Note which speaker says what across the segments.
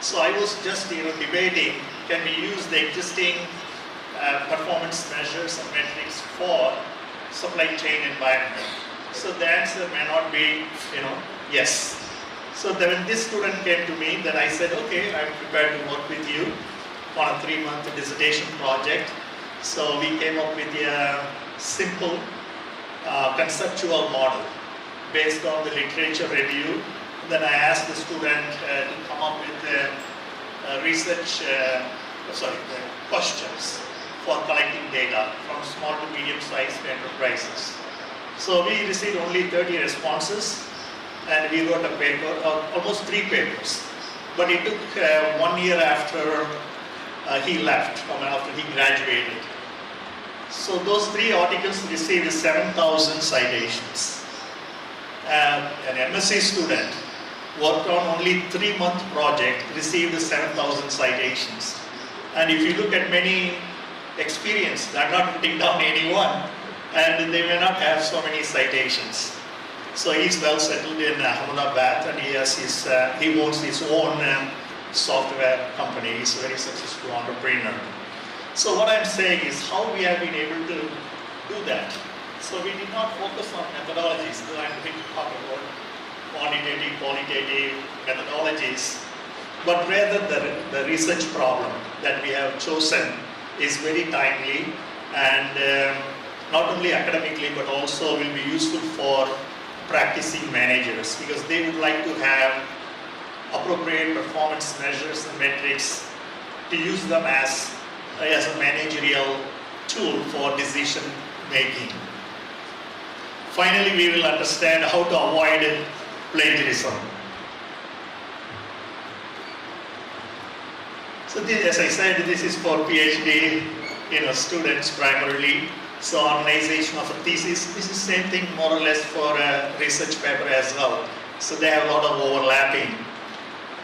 Speaker 1: So I was just debating, can we use the existing performance measures and metrics for supply chain environment? So the answer may not be, yes. So when this student came to me, then I said, okay, I'm prepared to work with you on a 3-month dissertation project. So we came up with a simple conceptual model based on the literature review. Then I asked the student to come up with questions for collecting data from small to medium-sized enterprises. So we received only 30 responses, and we wrote a paper, almost 3 papers. But it took 1 year after he left, after he graduated. So those 3 articles received 7,000 citations. An MSc student worked on only 3-month project, received 7,000 citations. And if you look at many experienced, I'm not putting down anyone, and they may not have so many citations. So he's well settled in Ahmedabad, and he owns his own software company. He's a very successful entrepreneur. So what I'm saying is how we have been able to do that. So we did not focus on methodologies. So I'm going to talk about quantitative, qualitative methodologies, but rather the research problem that we have chosen is very timely and not only academically but also will be useful for practicing managers, because they would like to have appropriate performance measures and metrics to use them as a managerial tool for decision making. Finally, we will understand how to avoid plagiarism. So this, as I said, this is for PhD students primarily. So organization of a thesis, this is the same thing more or less for a research paper as well. So they have a lot of overlapping.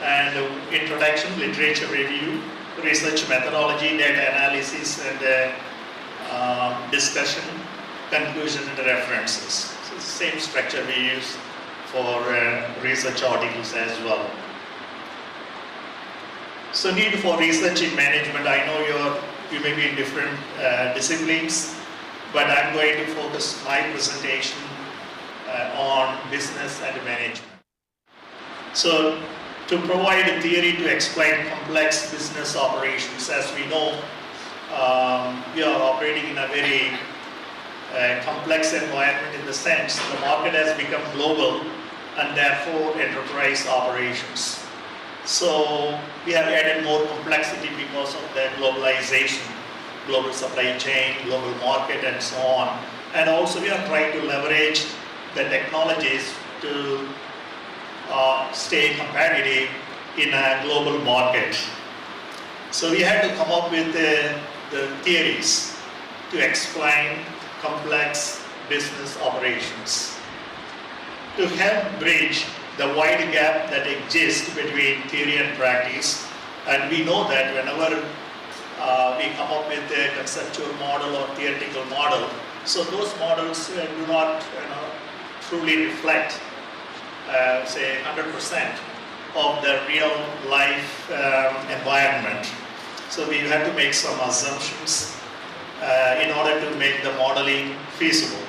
Speaker 1: And introduction, literature review, research methodology, data analysis, and discussion, conclusion, and references. So it's the same structure we use for research articles as well. So need for research in management. I know you may be in different disciplines, but I'm going to focus my presentation on business and management. So to provide a theory to explain complex business operations, as we know, we are operating in a very complex environment in the sense the market has become global and therefore enterprise operations. So we have added more complexity because of the globalization, global supply chain, global market, and so on. And also we are trying to leverage the technologies to stay competitive in a global market. So we had to come up with the theories to explain complex business operations, to help bridge the wide gap that exists between theory and practice. And we know that whenever we come up with a conceptual model or theoretical model, so those models do not truly reflect, say, 100% of the real life environment. So we have to make some assumptions in order to make the modeling feasible.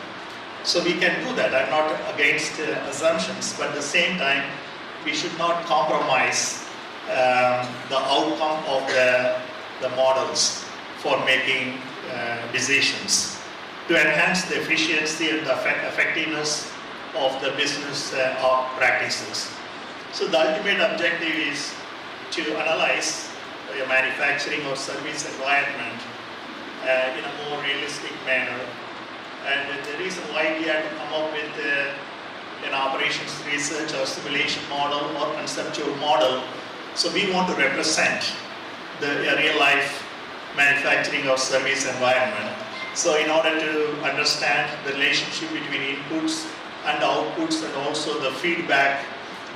Speaker 1: So we can do that. I'm not against assumptions, but at the same time, we should not compromise the outcome of the models for making decisions to enhance the efficiency and the effectiveness of the business practices. So the ultimate objective is to analyze your manufacturing or service environment in a more realistic manner. And the reason why we had to come up with an operations research or simulation model or conceptual model, so we want to represent the real life manufacturing or service environment. So in order to understand the relationship between inputs and outputs and also the feedback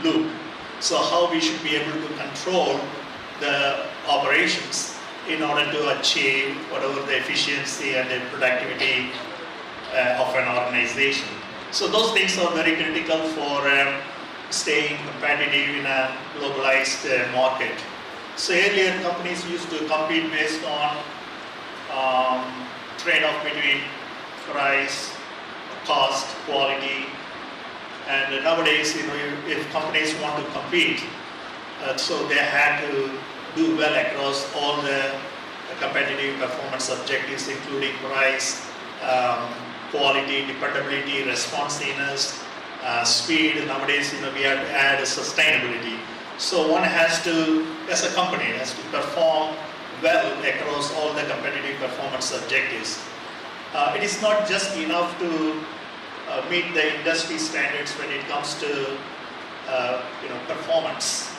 Speaker 1: loop, so how we should be able to control the operations in order to achieve whatever the efficiency and the productivity of an organization. So those things are very critical for staying competitive in a globalized market. So earlier companies used to compete based on trade-off between price, cost, quality, and nowadays, if companies want to compete, so they had to do well across all the competitive performance objectives, including price, quality, dependability, responsiveness, speed. Nowadays, we have to add sustainability. So one has to, as a company, has to perform well across all the competitive performance objectives. It is not just enough to meet the industry standards when it comes to performance.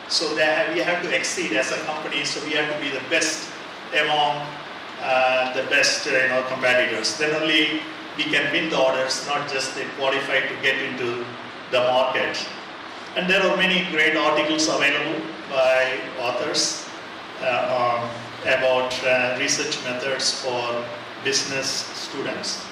Speaker 1: So we have to exceed as a company. So we have to be the best among the best competitors. Then only we can win the orders, not just qualify to get into the market. And there are many great articles available by authors about research methods for business students.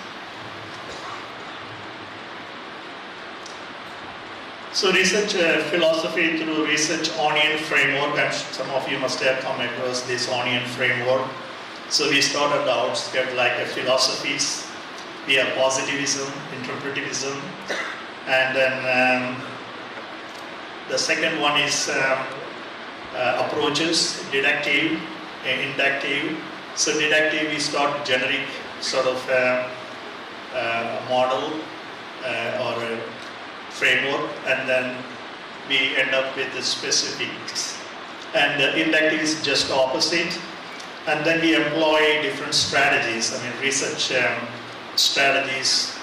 Speaker 1: So research philosophy through research onion framework, and some of you must have come across this onion framework. So we started the outskirt like philosophies. We have positivism, interpretivism, and then the second one is approaches, deductive, inductive. So deductive, we start generic sort of a model or a framework, and then we end up with the specifics. And inductive is just opposite. And then we employ different strategies. I mean, research strategies,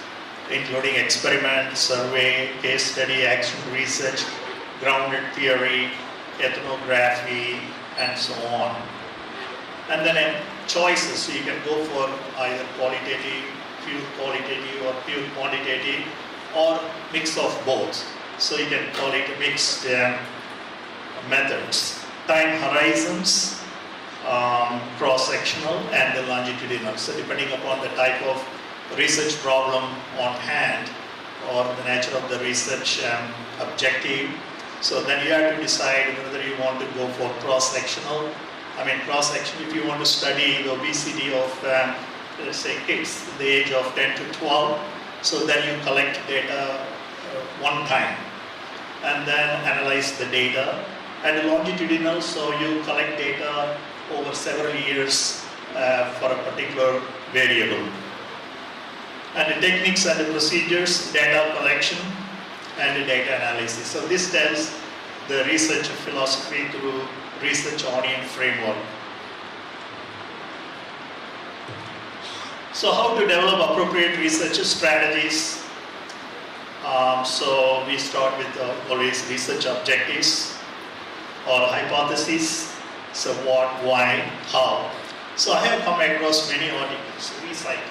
Speaker 1: including experiment, survey, case study, action research, grounded theory, ethnography, and so on. And then choices, so you can go for either qualitative, or pure quantitative, or mix of both. So you can call it mixed methods. Time horizons, cross-sectional, and the longitudinal. So depending upon the type of research problem on hand or the nature of the research objective, so then you have to decide whether you want to go for cross-sectional. I mean, cross-section, if you want to study the obesity of, let's say, kids in the age of 10 to 12, so then you collect data one time and then analyze the data. And longitudinal, so you collect data over several years for a particular variable. And the techniques and the procedures, data collection, and the data analysis. So this tells the research philosophy through research onion framework. So how to develop appropriate research strategies? So we start with always research objectives or hypotheses. So what, why, how. So I have come across many articles, recycling,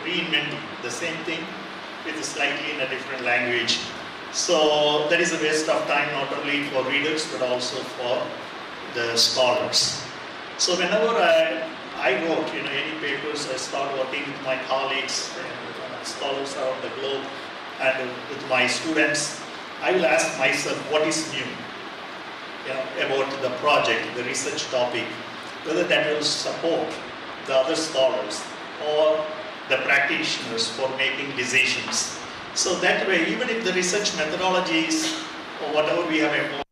Speaker 1: reinventing the same thing with slightly in a different language. So that is a waste of time not only for readers but also for the scholars. So whenever I wrote any papers, I start working with my colleagues and scholars around the globe and with my students, I will ask myself what is new about the project, the research topic, whether that will support the other scholars or the practitioners for making decisions. So that way, even if the research methodologies or whatever we have employed,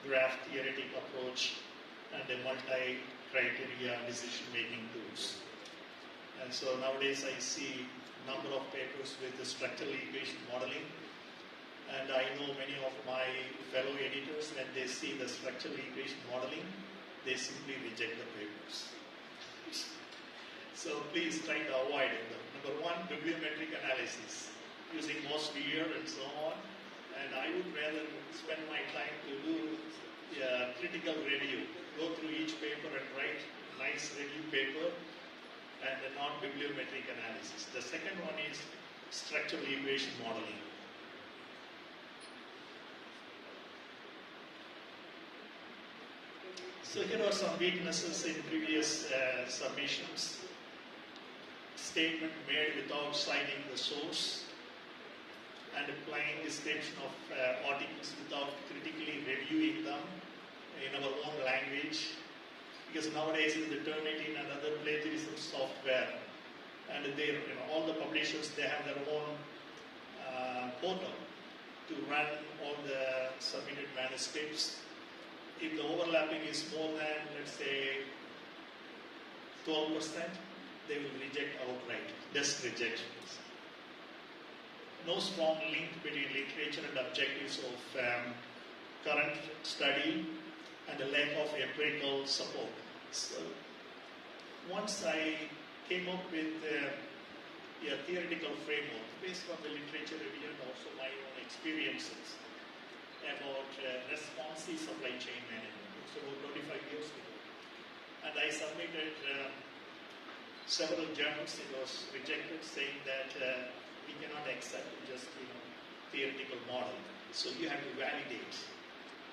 Speaker 1: graph theoretic approach and a multi-criteria decision-making tools. And so nowadays I see a number of papers with the structural equation modeling, and I know many of my fellow editors, when they see the structural equation modeling, they simply reject the papers. So please try to avoid it. Number one, bibliometric analysis, using most weird and so on. And I would rather spend my time to do a critical review, go through each paper and write a nice review paper, and not bibliometric analysis. The second one is structural equation modeling. So here are some weaknesses in previous submissions. Statement made without citing the source, and plain description of articles without critically reviewing them in our own language. Because nowadays with the Turnitin and other plagiarism software, and all the publishers, they have their own portal to run all the submitted manuscripts. If the overlapping is more than, let's say, 12%, they will reject outright, desk rejections. No strong link between literature and objectives of current study, and a lack of empirical support. So once I came up with a theoretical framework based on the literature review and also my own experiences about responsive supply chain management. It's about 25 years ago. And I submitted several journals. It was rejected, saying that we cannot accept just theoretical model. So you have to validate,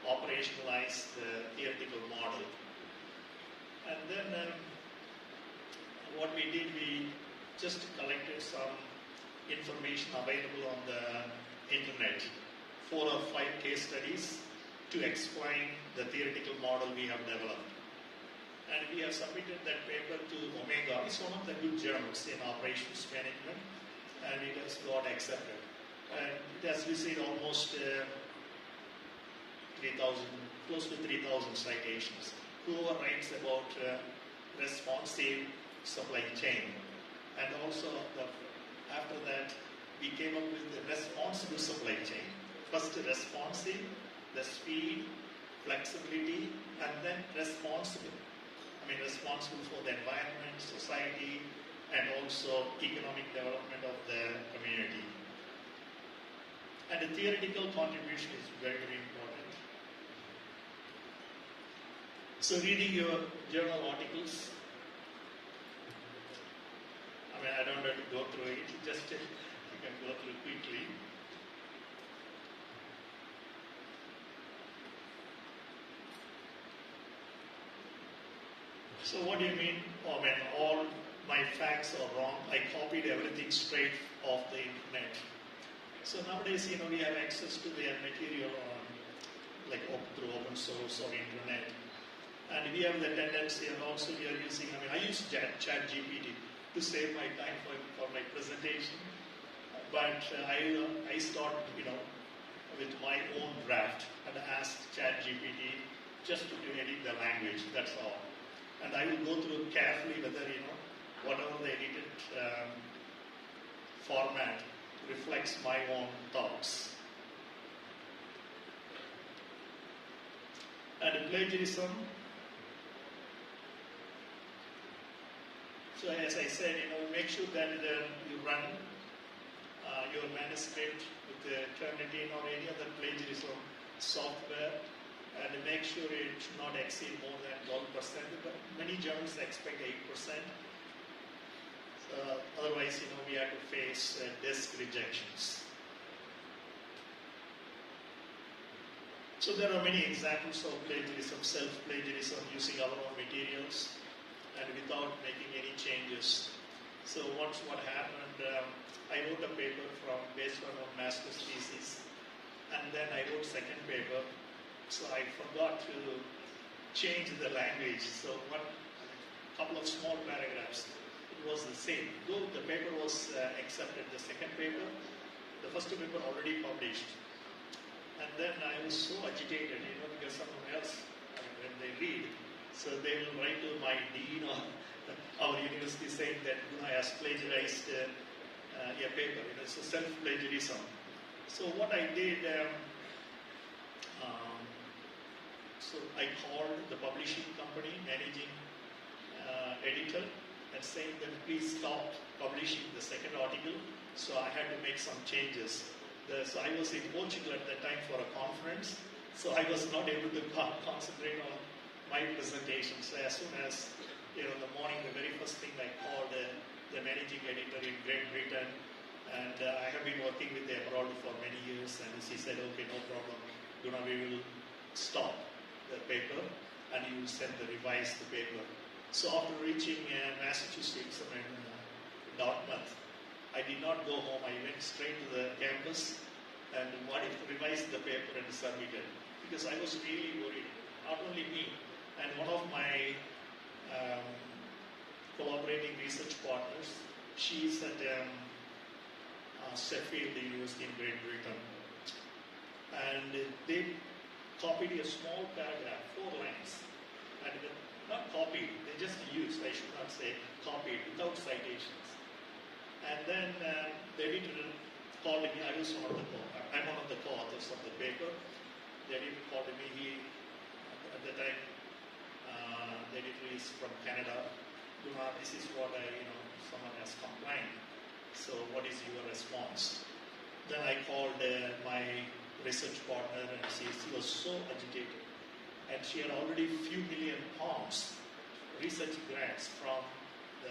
Speaker 1: operationalize the theoretical model. And then what we did, we just collected some information available on the internet, 4 or 5 case studies to explain the theoretical model we have developed. And we have submitted that paper to Omega. It's one of the good journals in operations management, and it has got accepted. And it has received almost 3,000, close to 3,000 citations. Whoever writes about responsive supply chain. And also, after that, we came up with the responsible supply chain. First responsive, the speed, flexibility, and then responsible. Responsible for the environment, society, and also economic development of the community. And the theoretical contribution is very, very important. So reading your journal articles, I don't have to go through it, just you can go through quickly. So what do you mean? All my facts are wrong. I copied everything straight off the internet. So nowadays, we have access to their material on, through open source or internet. And we have the tendency, and also we are using, I use ChatGPT to save my time for my presentation. But I start, with my own draft and ask ChatGPT just to edit the language, that's all. And I will go through carefully whether, whatever the edited format reflects my own thoughts. And plagiarism. So as I said, make sure that you run your manuscript with the Turnitin or any other plagiarism software, and make sure it should not exceed more than 12%. But many journals expect 8%. So otherwise, we have to face desk rejections. So there are many examples of plagiarism, self-plagiarism, using our own materials and without making any changes. So once what happened, I wrote a paper based on a master's thesis, and then I wrote second paper. So I forgot to change the language. So a couple of small paragraphs, it was the same. Though the paper was accepted, the second paper, the first paper already published. And then I was so agitated, because someone else, when they read, so they will write to my dean or our university saying that I has plagiarized a paper. It's a self-plagiarism. So what I did, so I called the publishing company, managing editor, and saying that please stop publishing the second article. So I had to make some changes. So I was in Portugal at that time for a conference, so I was not able to concentrate on my presentation. So as soon as, in the morning, the very first thing I called the managing editor in Great Britain, and I have been working with the abroad for many years, and she said, okay, no problem, we will stop the paper and you will send the revised paper. So after reaching Massachusetts and Dartmouth, I did not go home. I went straight to the campus and revised the paper and submitted, because I was really worried, not only me, and one of my collaborating research partners, she's at Sheffield University in Great Britain, and they copied a small paragraph, 4 lines, and not copied, they just used, I should not say copied, without citations. And then the editor called me. I'm one of the co-authors of the paper. The editor called me. At the time, the editor is from Canada. This is what someone has complained. So what is your response? Then I called my research partner, and she was so agitated. And she had already few million pounds research grants from the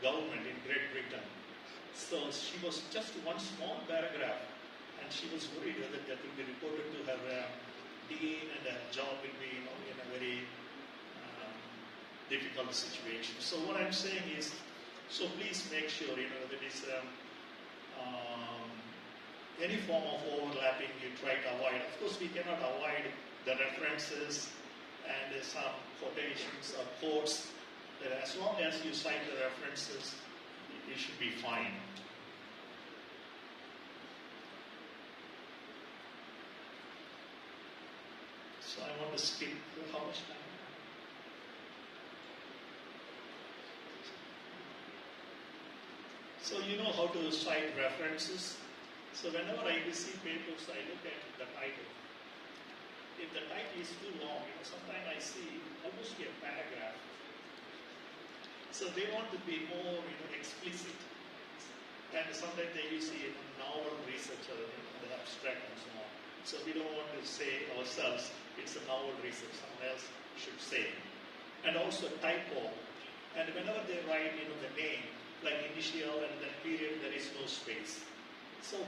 Speaker 1: government in Great Britain. So she was just one small paragraph, and she was worried whether that will be reported to her dean, and her job will be in a very difficult situation. So what I'm saying is, so please make sure that is any form of overlapping you try to avoid. Of course, we cannot avoid the references and some quotations or quotes. As long as you cite the references, it should be fine. So I want to skip how much time? So you know how to cite references. So whenever I receive papers, I look at the title. If the title is too long, sometimes I see almost a paragraph. So they want to be more, explicit. And sometimes they use novel research or the abstract and so on. So we don't want to say ourselves, it's a novel research, someone else should say. And also typo. And whenever they write, the name, like initial and then period, there is no space. So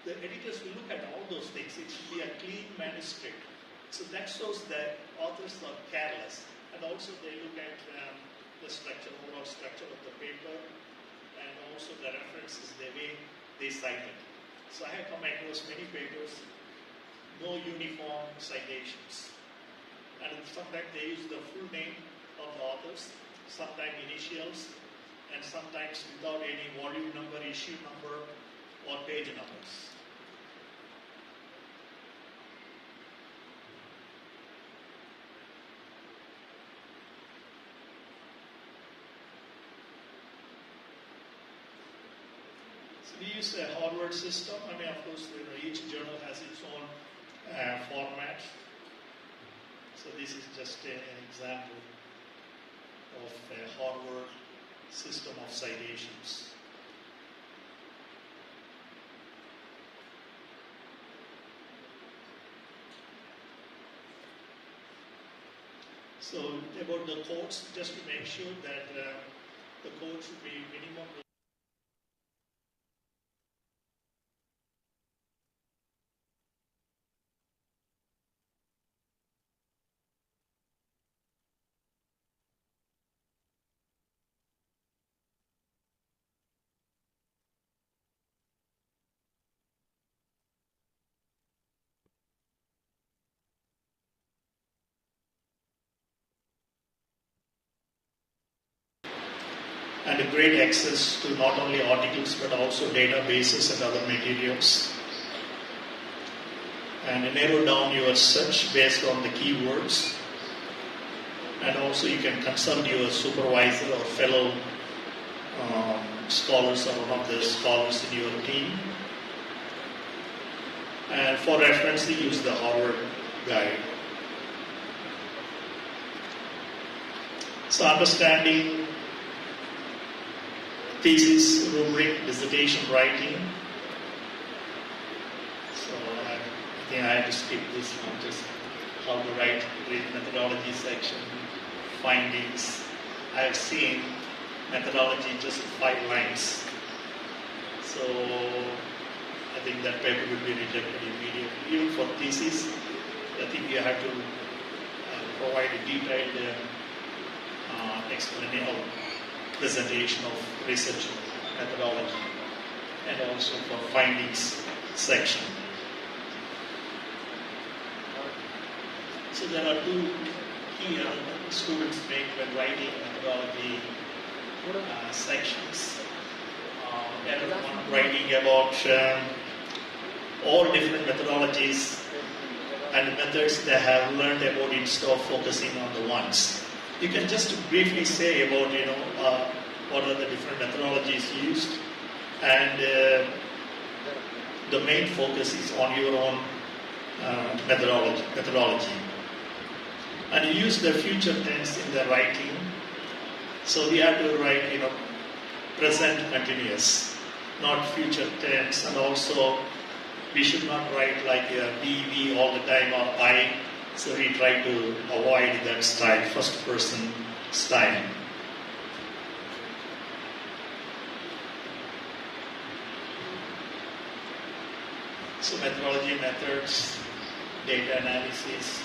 Speaker 1: the editors will look at all those things. It should be a clean manuscript. So that shows that authors are careless. And also they look at the structure, overall structure of the paper, and also the references, the way they cite it. So I have come across many papers, no uniform citations. And sometimes they use the full name of the authors, sometimes initials, and sometimes without any volume number, issue number, or page numbers. So we use a Harvard system. Of course, each journal has its own format. So this is just an example of a Harvard system of citations. So about the quotes, just to make sure that the quote should be minimum. And a great access to not only articles but also databases and other materials. and narrow down your search based on the keywords. And also you can consult your supervisor or fellow scholars or one of the scholars in your team. And for reference, you use the Harvard guide. So understanding thesis, rubric, dissertation writing. So I think I have to skip this one, just how to write, read methodology section, findings. I have seen methodology just 5 lines. So I think that paper will be rejected immediately. Even for thesis, I think you have to provide a detailed explanation or presentation of research methodology, and also for findings section. So there are 2 key students make when writing methodology sections. Everyone writing about all different methodologies and methods they have learned about instead of focusing on the ones. You can just briefly say about what are the different methodologies used, and the main focus is on your own methodology. And you use the future tense in the writing, so we have to write present continuous, not future tense. And also we should not write like we all the time or I. So we try to avoid that style, first person style. So methodology, methods, data analysis,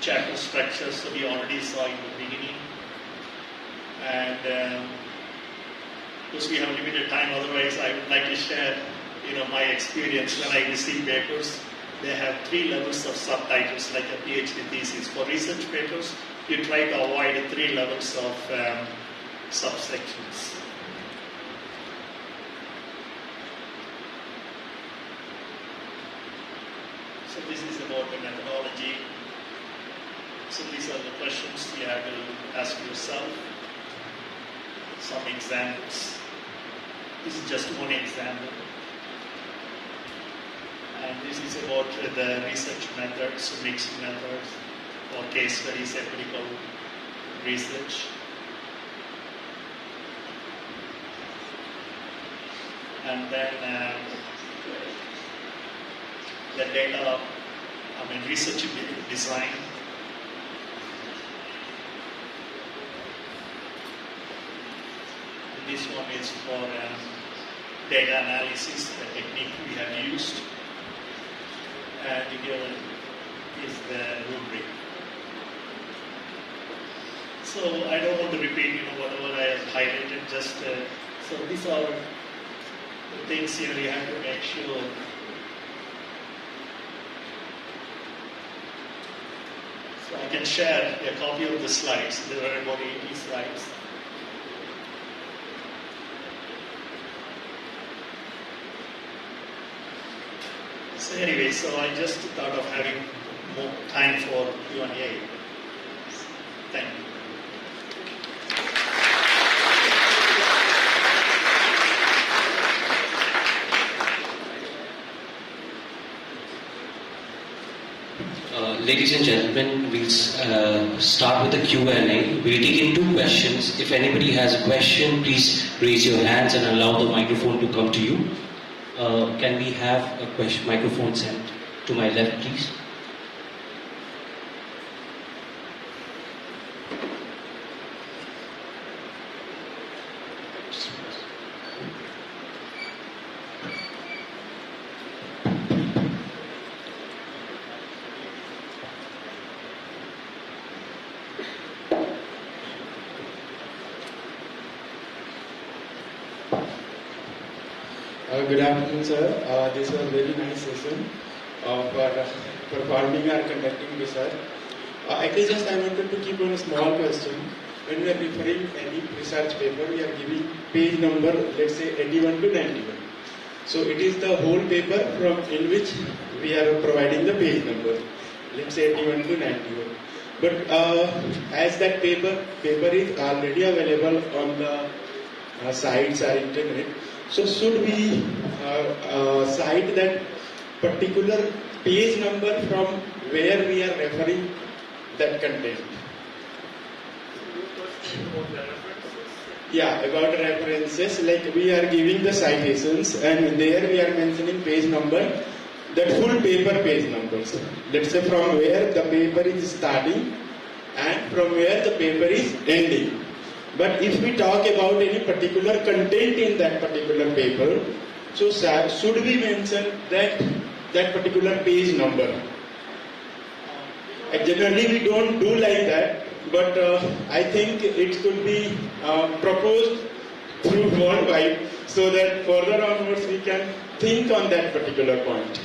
Speaker 1: chapter structure, so we already saw in the beginning. And because we have limited time, otherwise I would like to share my experience when I receive papers. They have 3 levels of subtitles, like a PhD thesis. For research papers, you try to avoid 3 levels of subsections. So this is about the methodology. So these are the questions you have to ask yourself. Some examples. This is just one example. And this is about the research methods, mixed methods, or case studies, empirical research. And then the data, research design. And this one is for data analysis, the technique we have used. And here is the rubric. So I don't want to repeat, whatever I have highlighted. Just so these are the things you have to make sure. So I can share a copy of the slides. There are about 80 slides. So anyway, so I just thought of having more time for Q&A. Thank you.
Speaker 2: Ladies and gentlemen, we'll start with the Q&A. We'll take in 2 questions. If anybody has a question, please raise your hands and allow the microphone to come to you. Can we have a microphone sent to my left, please?
Speaker 3: Good afternoon, sir. This was a very nice session for performing or conducting research. Actually, just I wanted to keep on a small question. When we are referring any research paper, we are giving page number, let's say 81 to 91. So it is the whole paper from in which we are providing the page number. Let's say 81 to 91. But as that paper is already available on the sites or internet, so should we cite that particular page number from where we are referring that content? Yeah, about references, like we are giving the citations and there we are mentioning page number, that full paper page numbers. Let's say from where the paper is starting and from where the paper is ending. But if we talk about any particular content in that particular paper, so should we mention that particular page number? Generally we don't do like that, but I think it could be proposed through worldwide so that further onwards we can think on that particular point.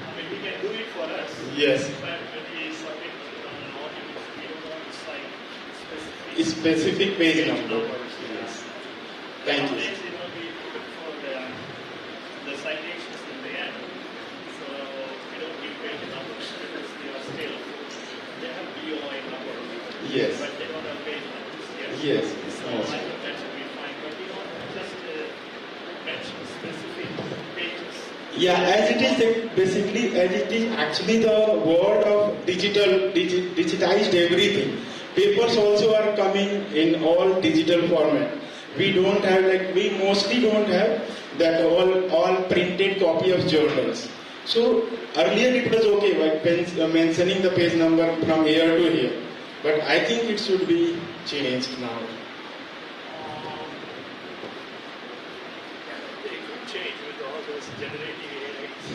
Speaker 1: I mean, we can do it for us.
Speaker 3: Yes.
Speaker 1: But when we submit on an audience, we don't want to cite
Speaker 3: Specific page number.
Speaker 1: Yes.
Speaker 3: Thank you.
Speaker 1: Nowadays, we put for the citations in the end. So we don't give page numbers because they are still, they have BOI number.
Speaker 3: Yes.
Speaker 1: But they don't have page numbers.
Speaker 3: Yes.
Speaker 1: So I think that should be fine. But we don't just mention specific pages.
Speaker 3: Yeah, as it is basically, as it is actually the world of digitized everything. Papers also are coming in all digital format. We don't have, we mostly don't have that all printed copy of journals. So earlier it was okay, like mentioning the page number from here to here. But I think it should be changed now.
Speaker 1: They could change with all those generative AIs.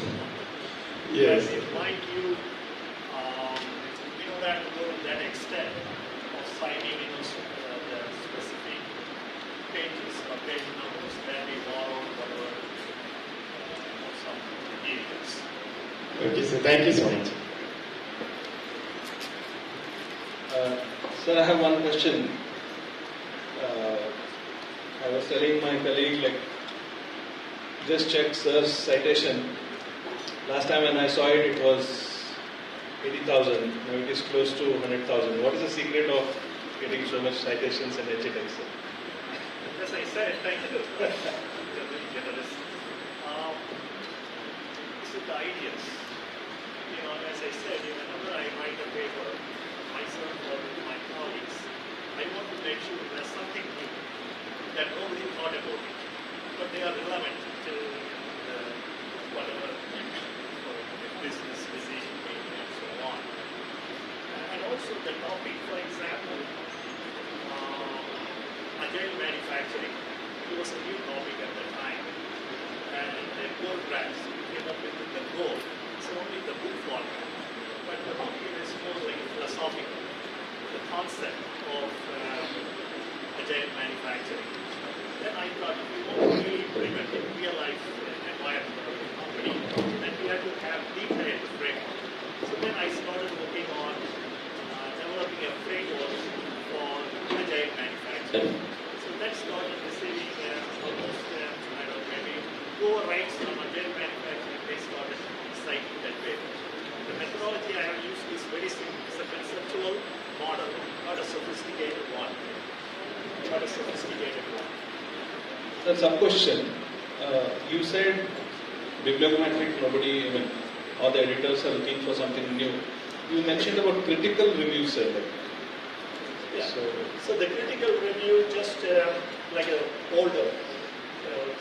Speaker 3: Yes.
Speaker 1: But in my view, we don't have to go to that extent of citing the specific pages or page numbers that we borrowed whatever some materials.
Speaker 3: Okay, so thank you so much.
Speaker 4: Sir, I have one question. I was telling my colleague, just check sir's citation. Last time when I saw it, it was 80,000. Now it is close to 100,000. What is the secret of getting so much citations and HTX?
Speaker 1: As I said, thank you. You're very generous. This is the ideas. As I said, whenever I write a paper, myself or with my colleagues, I want to make sure there's something new that nobody thought about it, but they are relevant to whatever business decision making and so on. And also the topic, for example, agile manufacturing. It was a new topic at the time, and the gold brands came up with the goal. It's only the book format, but the topic is more like philosophical. The concept of agile manufacturing. Then I thought, if we want to really implement a real life environment of the company, then we have to have detailed framework. So then I started working on developing a framework for agile manufacturing. So that started receiving almost, I don't know, maybe 4 rights from agile manufacturing. They started citing that paper. The methodology I have used is very simple. It's a conceptual model, not a sophisticated one. Not a sophisticated one.
Speaker 4: Sir, some question. You said bibliometric, all the editors are looking for something new. You mentioned about critical review, sir.
Speaker 1: Yeah. So the critical review, just like an older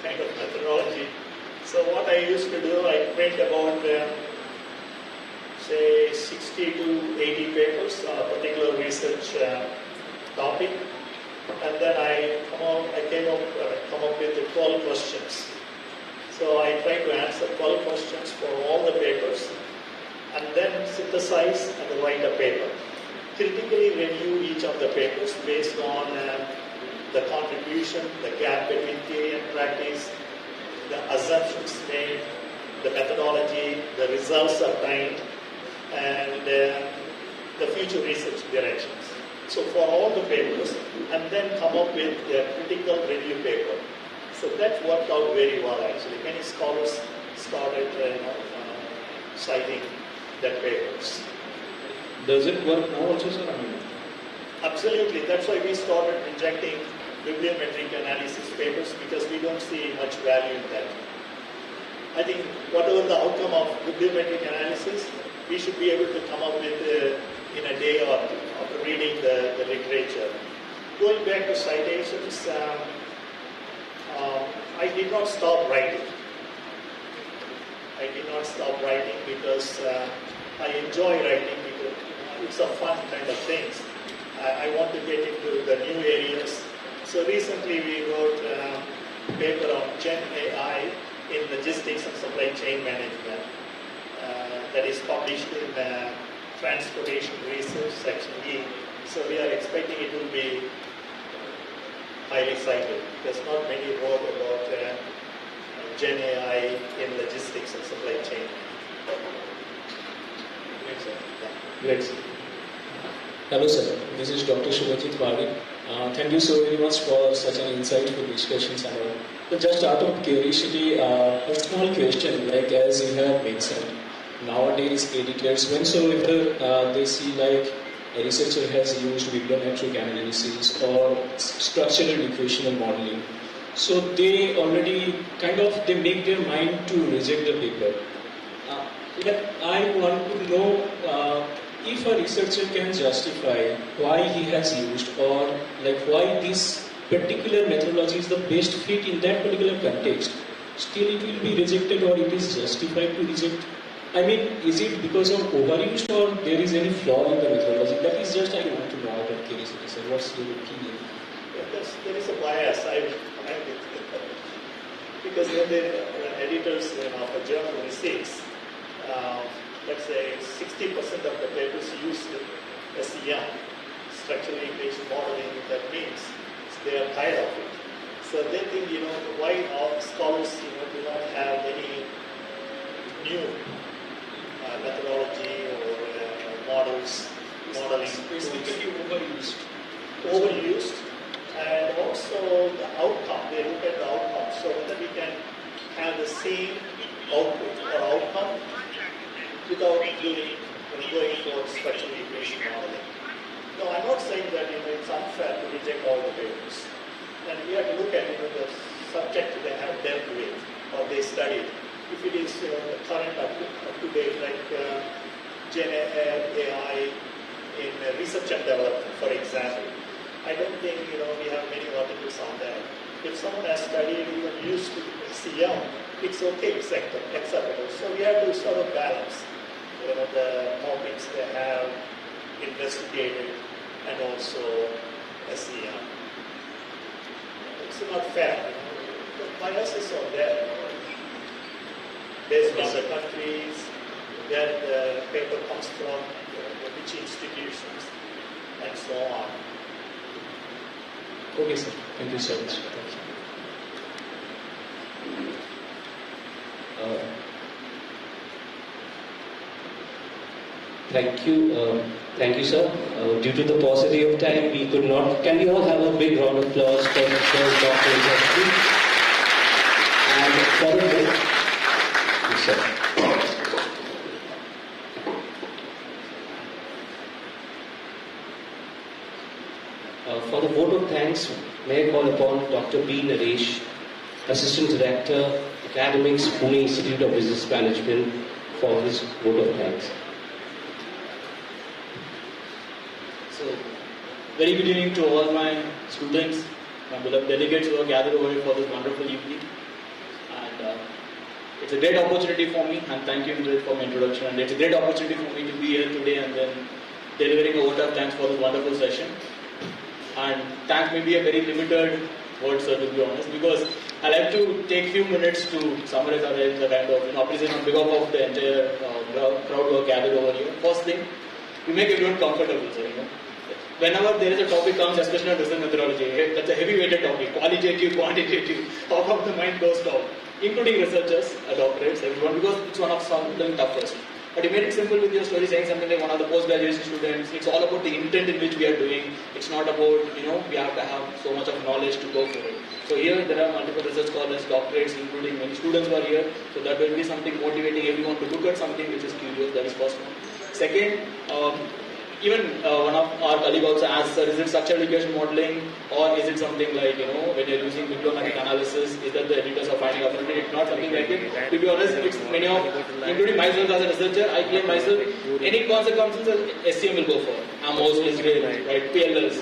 Speaker 1: kind of methodology. So what I used to do, I print about say 60 to 80 papers on a particular research topic, and then I come up with the 12 questions. So I try to answer 12 questions for all the papers, and then synthesize and write a paper. Critically review each of the papers based on the contribution, the gap between theory and practice, the assumptions made, the methodology, the results obtained, and the future research directions. So for all the papers, and then come up with a critical review paper. So that worked out very well actually. Many scholars started citing that papers.
Speaker 4: Does it work now also, sir?
Speaker 1: Absolutely. That's why we started rejecting bibliometric analysis papers, because we don't see much value in that. I think whatever the outcome of bibliometric analysis, we should be able to come up with in a day or after reading the literature. Going back to citations, I did not stop writing. Because I enjoy writing, because it's a fun kind of thing. I want to get into the new areas. So recently we wrote a paper on Gen AI in logistics and supply chain management that is published in Transportation Research Section E. So we are expecting it will be highly cited, because not many wrote about Gen AI in logistics and supply chain.
Speaker 5: Great, sir. Hello, sir. This is Dr. Shubhajit Wadi. Thank you so very much for such an insightful discussions and all. So just out of curiosity, a small question, like as you have mentioned, nowadays editors, whensoever they see like a researcher has used bibliometric analysis or structural equational modeling, so they already they make their mind to reject the paper. I want to know if a researcher can justify why he has used, or why this particular methodology is the best fit in that particular context, still it will be rejected, or it is justified to reject. I mean, is it because of overuse, or there is any flaw in the methodology? That is just I want to know out of curiosity, sir. What's your opinion?
Speaker 1: Yeah, there is a bias. Because when the editors of a journal receives, let's say 60% of the papers use SEM, structural equation modeling. That means they are tired of it. So they think, why all scholars, do not have any new methodology or modeling.
Speaker 5: Basically
Speaker 1: overused, and also the outcome. They look at the outcome, so that we can have the same output or outcome without going for structural equation modeling. No, I'm not saying that it's unfair to reject all the papers. And we have to look at the subject they have dealt with or they studied. If it is the current up to date, like Gen AI in research and development, for example, I don't think we have many articles on that. If someone has studied even used SEM, it's okay, it's acceptable. So we have to sort of balance the topics they have investigated and also SEM. It's not fair. The biases are there. Based on the countries, where the paper comes from, which institutions, and so on.
Speaker 5: Okay, sir. Thank you so much.
Speaker 2: Thank you. Thank you, sir. Due to the paucity of time, we could not. Can we all have a big round of applause for Dr. And for the yes, sir. For the vote of thanks, may I call upon Dr. B. Naresh, Assistant Director, Academics, Pune Institute of Business Management, for his vote of thanks.
Speaker 6: So, very good evening to all my students, my beloved delegates who are gathered over here for this wonderful evening. And it's a great opportunity for me, and thank you for my introduction. And it's a great opportunity for me to be here today and then delivering a vote of thanks for this wonderful session. And thanks may be a very limited word, sir, to be honest, because I like to take few minutes to summarize the kind of appreciation on behalf of the entire crowd who are gathered over here. First thing, we make everyone comfortable, sir. Whenever there is a topic comes, especially on research methodology, that's a heavy-weighted topic, qualitative, quantitative, how come the mind goes down, including researchers, doctorates, everyone, because it's one of something toughest. But you made it simple with your story, saying something like one of the post-graduation students. It's all about the intent in which we are doing. It's not about, we have to have so much of knowledge to go for it. So here there are multiple research scholars, doctorates, including many students who are here. So that will be something motivating everyone to look at something which is curious. That is first one. Second, even one of our colleagues also asked, sir, is it structural equation modeling, or is it something like, when you're using bibliometric analysis, is that the editors are finding authority? It's not something like it. To be honest, it's many of, including myself as a researcher, I claim myself, any concept comes in, SCM will go for. Amos, Israel, right, PLLs.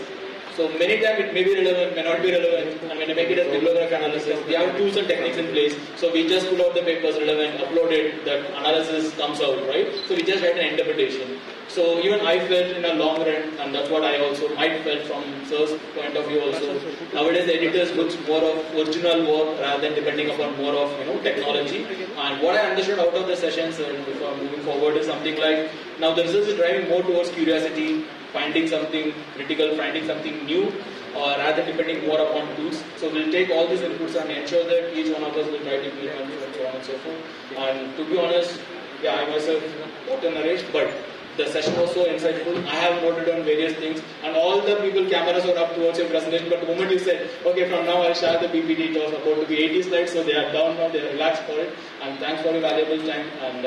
Speaker 6: So many times it may be relevant, may not be relevant, and when I make it as bibliographic analysis, we have tools and techniques in place. So we just pull out the papers relevant, upload it, that analysis comes out, right? So we just write an interpretation. So even I felt in a long run, and that's what I also might felt from sir's point of view also. Nowadays the editors looks more of original work rather than depending upon more of technology. And what I understood out of the sessions before moving forward is something like, now the research is driving more towards curiosity, finding something critical, finding something new, rather than depending more upon tools. So we'll take all these inputs and ensure that each one of us will try to implement and so on and so forth. And to be honest, I myself not in a rush, but the session was so insightful. I have noted on various things, and all the people, cameras were up towards your presentation, but the moment you said, okay, from now I'll share the PPT, it was about to be 80 slides, so they are down now, they are relaxed for it, and thanks for your valuable time, and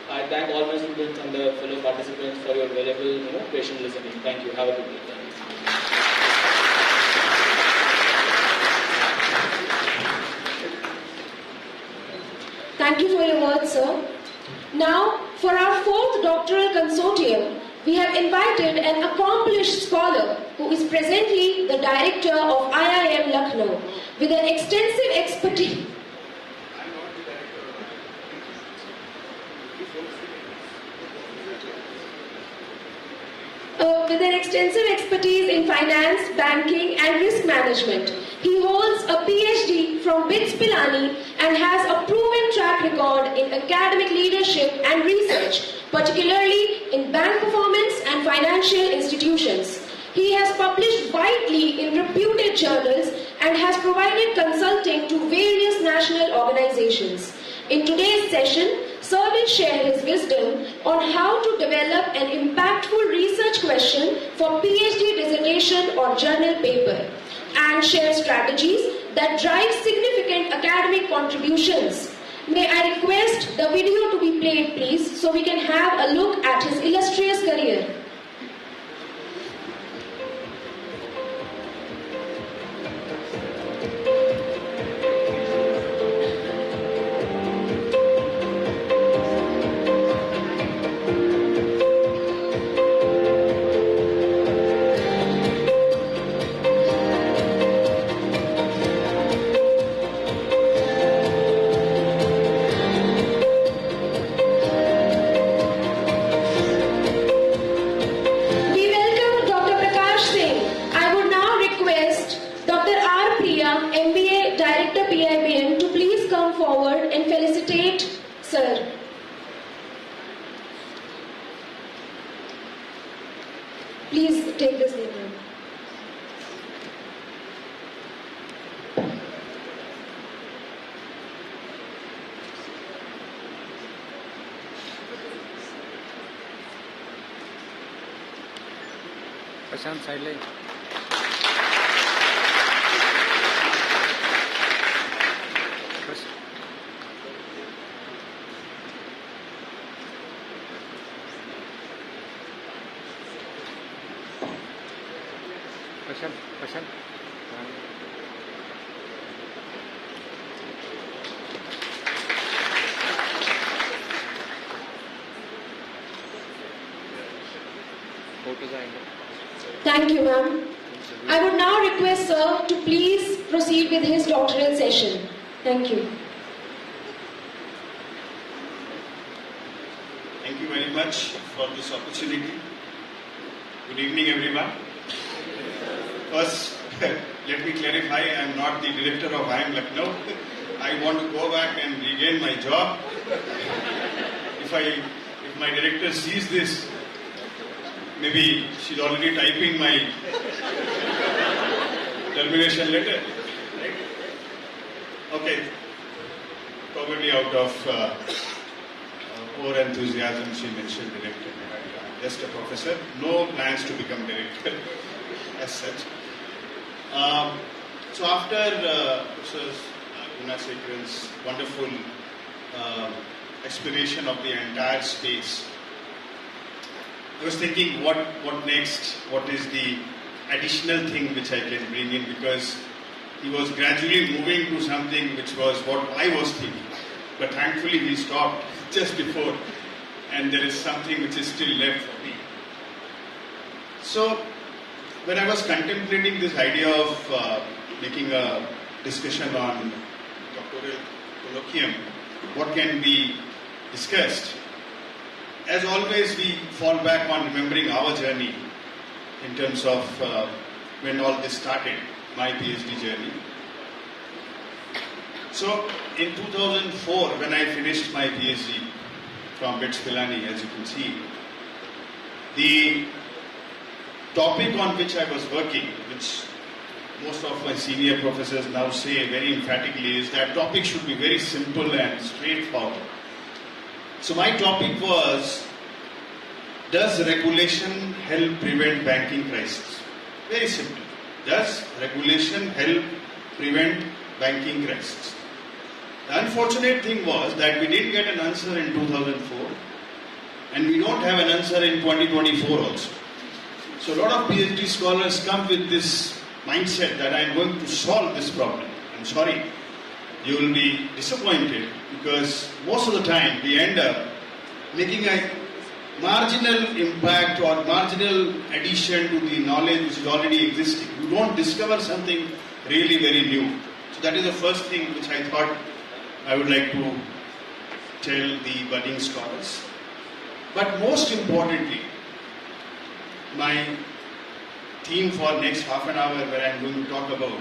Speaker 6: I thank all my students and the fellow participants for your valuable, patient listening. Thank you. Have a good day.
Speaker 7: Thank you for your words, sir. Now, for our fourth doctoral consortium, we have invited an accomplished scholar who is presently the director of IIM Lucknow with an extensive expertise. With an extensive expertise in finance, banking and risk management. He holds a PhD from Bschool and has a proven track record in academic leadership and research, particularly in bank performance and financial institutions. He has published widely in reputed journals and has provided consulting to various national organizations. In today's session, Sir will share his wisdom on how to develop an impactful research question for PhD dissertation or journal paper, and share strategies that drive significant academic contributions. May I request the video to be played, please, so we can have a look at his illustrious career. MBA Director PIBM to please come forward and felicitate Sir. Please take this name.
Speaker 8: Prashant, sideline. Prashant.
Speaker 7: Thank you, ma'am. I would now request Sir to please proceed with his doctoral session. Thank you.
Speaker 9: Thank you very much for this opportunity. Good evening, everyone. First, let me clarify, I am not the director of IIM Lucknow. I want to go back and regain my job. If my director sees this, maybe she's already typing my termination letter. Right? Okay. Probably out of over enthusiasm, she mentioned director. I'm just a professor. No plans to become director as such. So after Professor Gunasekaran's wonderful explanation of the entire space, I was thinking what next, what is the additional thing which I can bring in, because he was gradually moving to something which was what I was thinking. But thankfully we stopped just before, and there is something which is still left for me. So when I was contemplating this idea of making a discussion on doctoral colloquium, what can be discussed, as always we fall back on remembering our journey in terms of when all this started, my PhD journey. So in 2004, when I finished my PhD from Bschool, as you can see, the topic on which I was working, which most of my senior professors now say very emphatically, is that topic should be very simple and straightforward. So my topic was, does regulation help prevent banking crisis? Very simple. Does regulation help prevent banking crisis? The unfortunate thing was that we didn't get an answer in 2004, and we don't have an answer in 2024 also. So a lot of PhD scholars come with this mindset that I am going to solve this problem. I'm sorry, you will be disappointed, because most of the time we end up making a marginal impact or marginal addition to the knowledge which is already existing. You don't discover something really very new. So that is the first thing which I thought I would like to tell the budding scholars. But most importantly, my theme for next half an hour where I am going to talk about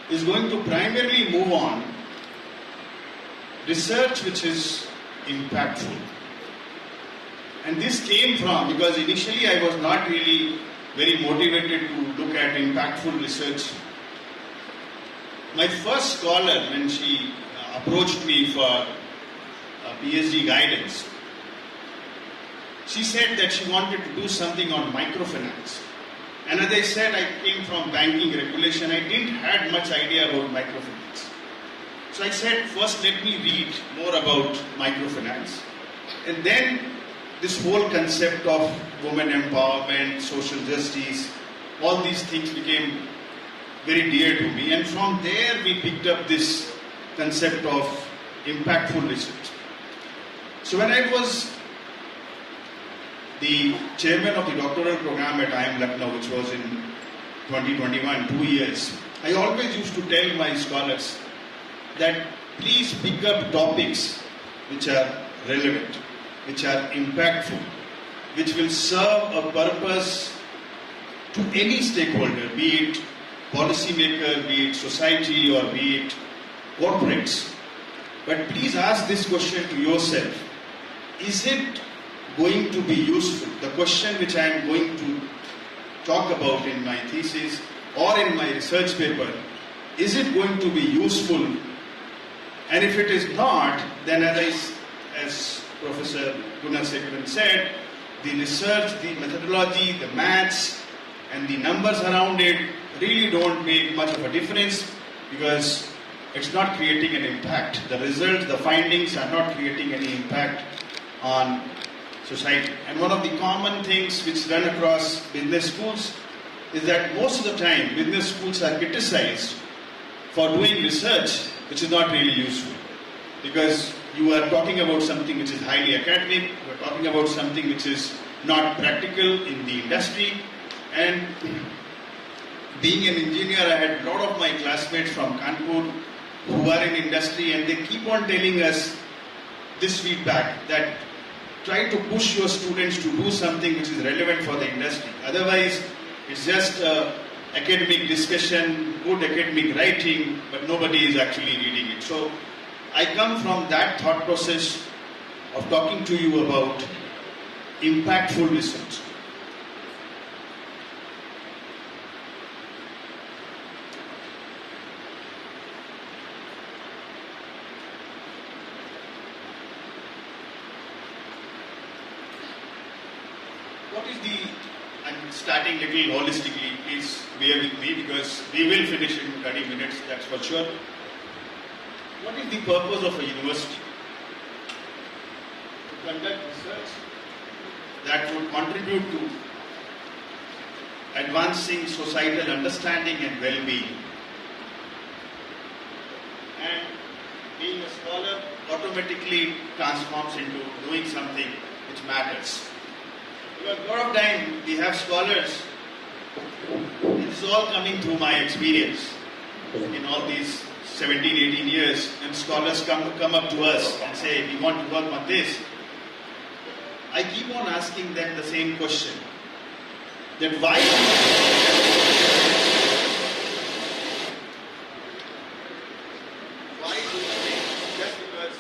Speaker 9: is going to primarily move on research which is impactful. And this came from, because initially I was not really very motivated to look at impactful research. My first scholar, when she approached me for PhD guidance, she said that she wanted to do something on microfinance. And as I said, I came from banking regulation. I didn't have much idea about microfinance. So I said, first let me read more about microfinance. And then this whole concept of women empowerment, social justice, all these things became very dear to me. And from there we picked up this concept of impactful research. So when I was the chairman of the doctoral program at IIM Lucknow, which was in 2021, 2 years, I always used to tell my scholars that please pick up topics which are relevant, which are impactful, which will serve a purpose to any stakeholder, be it policymaker, be it society, or be it corporates. But please ask this question to yourself: is it going to be useful? The question which I am going to talk about in my thesis or in my research paper, is it going to be useful? And if it is not, then as Professor Gunasekaran said, the research, the methodology, the maths and the numbers around it really don't make much of a difference, because it's not creating an impact. The results, the findings are not creating any impact on society. And one of the common things which run across business schools is that most of the time business schools are criticized for doing research which is not really useful, because you are talking about something which is highly academic, you are talking about something which is not practical in the industry. And being an engineer, I had a lot of my classmates from Kanpur who are in industry, and they keep on telling us this feedback, that try to push your students to do something which is relevant for the industry. Otherwise, it's just academic discussion, good academic writing, but nobody is actually reading it. So I come from that thought process of talking to you about impactful research. I'm starting little holistically. please bear with me because we will finish in 30 minutes, that's for sure. What is the purpose of a university? To conduct research that would contribute to advancing societal understanding and well-being. And being a scholar automatically transforms into doing something which matters. Because a lot of time we have scholars, this is all coming through my experience in all these 17, 18 years, and scholars come up to us and say, we want to work on this. I keep on asking them the same question, that why do you think just because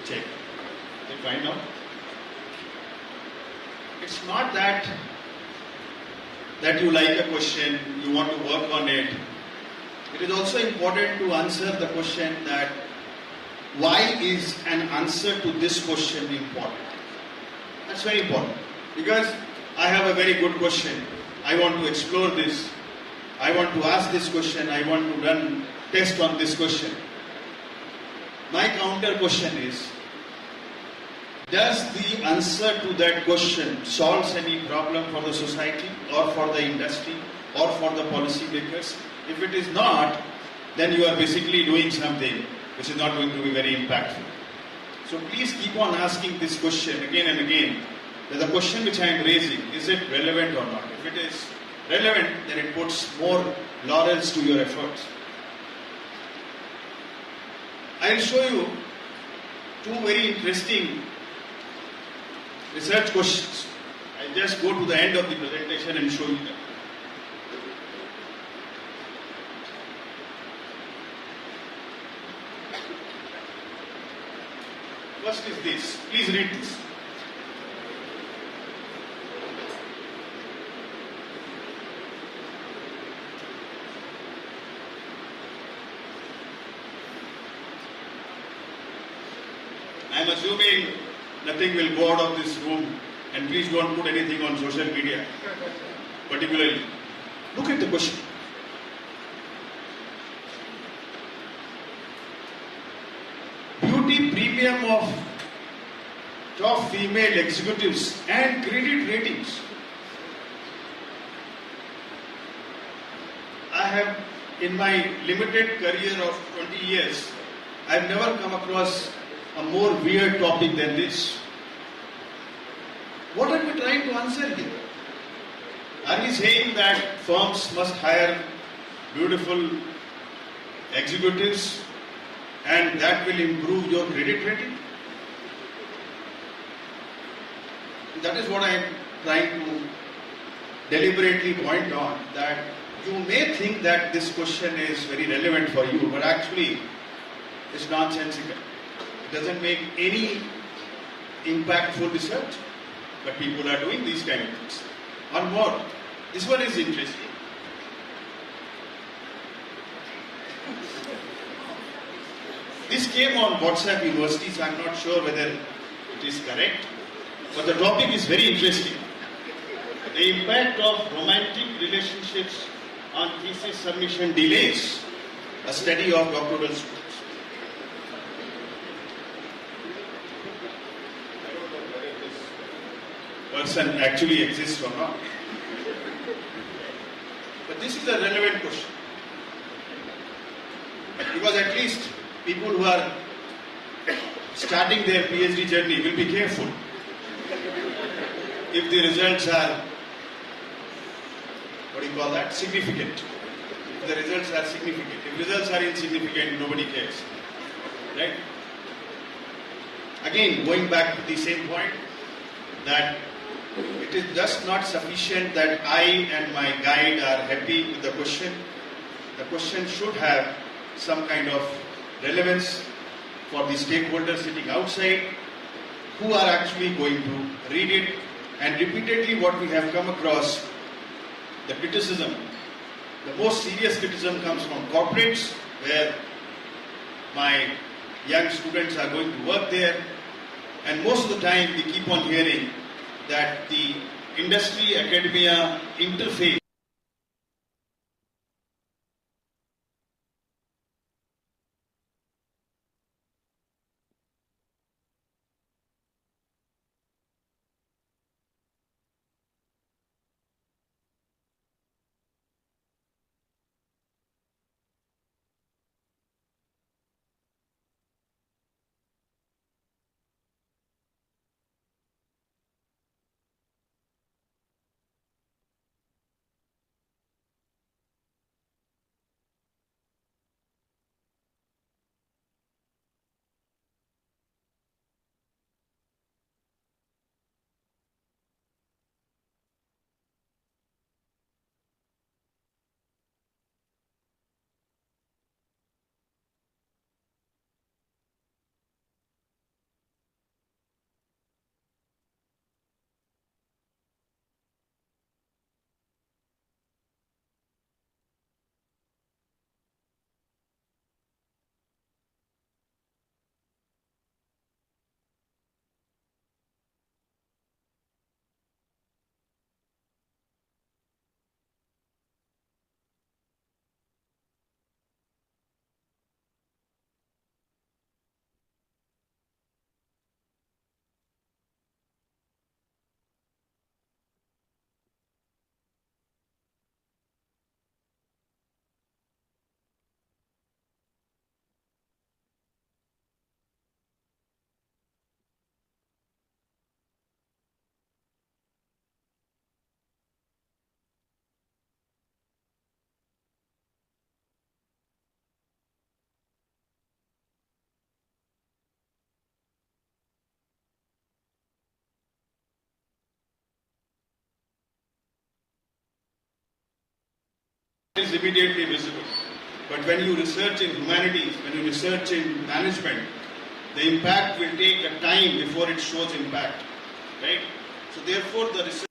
Speaker 9: check. Is it fine now? It's not that you like a question, you want to work on it. It is also important to answer the question that why is an answer to this question important? That's very important. Because I have a very good question. I want to explore this. I want to ask this question. I want to run test on this question. My counter question is, does the answer to that question solve any problem for the society or for the industry or for the policy makers? If it is not, then you are basically doing something which is not going to be very impactful. So please keep on asking this question again and again, that the question which I am raising, is it relevant or not? If it is relevant, then it puts more laurels to your efforts. I will show you two very interesting research questions. I'll just go to the end of the presentation and show you them. First is this. Please read this. I am assuming nothing will go out of this room, and please don't put anything on social media, particularly. Look at the question. Beauty premium of top female executives and credit ratings. I have, in my limited career of 20 years, I have never come across a more weird topic than this. What are we trying to answer here? Are we saying that firms must hire beautiful executives and that will improve your credit rating? That is what I am trying to deliberately point on, that you may think that this question is very relevant for you, but actually it's nonsensical. It doesn't make any impactful research, but people are doing these kind of things. One more. This one is interesting. This came on WhatsApp University, so I'm not sure whether it is correct, but the topic is very interesting. The impact of romantic relationships on thesis submission delays, a study of doctoral students. Person actually exists or not. But this is a relevant question. Because at least people who are starting their PhD journey will be careful. If the results are, what do you call that? Significant. If the results are significant. If results are insignificant, nobody cares. Right? Again, going back to the same point, that it is just not sufficient that I and my guide are happy with the question. The question should have some kind of relevance for the stakeholders sitting outside. who are actually going to read it. And repeatedly what we have come across, the criticism, the most serious criticism comes from corporates, where my young students are going to work there, and most of the time we keep on hearing that the industry academia interface is immediately visible. But when you research in humanities, when you research in management, the impact will take a time before it shows impact, right? So therefore the research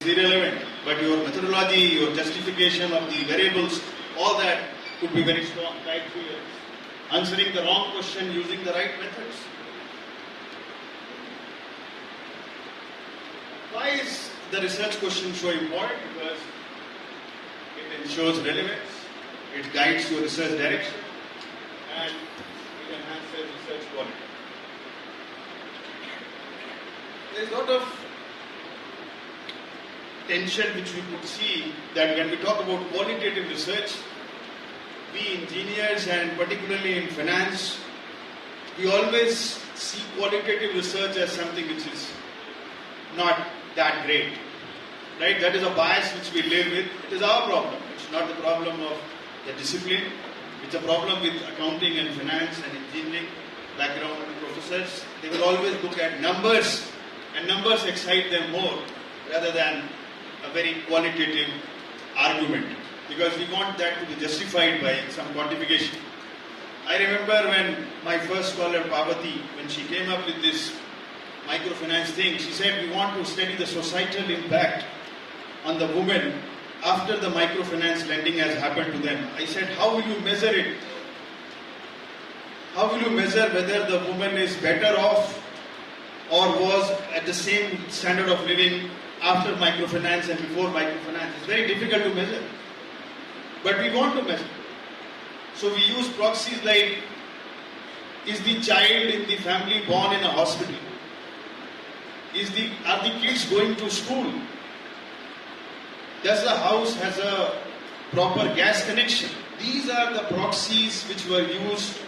Speaker 9: is irrelevant, but your methodology, your justification of the variables, all that could be very strong, right? Through your answering the wrong question using the right methods. Why is the research question so important? Because it ensures relevance, it guides your research direction, and it enhances research quality. There is a lot of tension which we could see that when we talk about qualitative research, we engineers and particularly in finance, we always see qualitative research as something which is not that great, right? That is a bias which we live with. It is our problem. It's not the problem of the discipline. It's a problem with accounting and finance and engineering background professors. They will always look at numbers, and numbers excite them more rather than a very qualitative argument, because we want that to be justified by some quantification. I remember when my first scholar Parvati, when she came up with this microfinance thing, she said we want to study the societal impact on the women after the microfinance lending has happened to them. I said, how will you measure it? How will you measure whether the woman is better off or was at the same standard of living after microfinance and before microfinance? It's very difficult to measure. But we want to measure. So we use proxies like Is the child in the family born in a hospital? Are the kids going to school? Does the house has a proper gas connection? These are the proxies which were used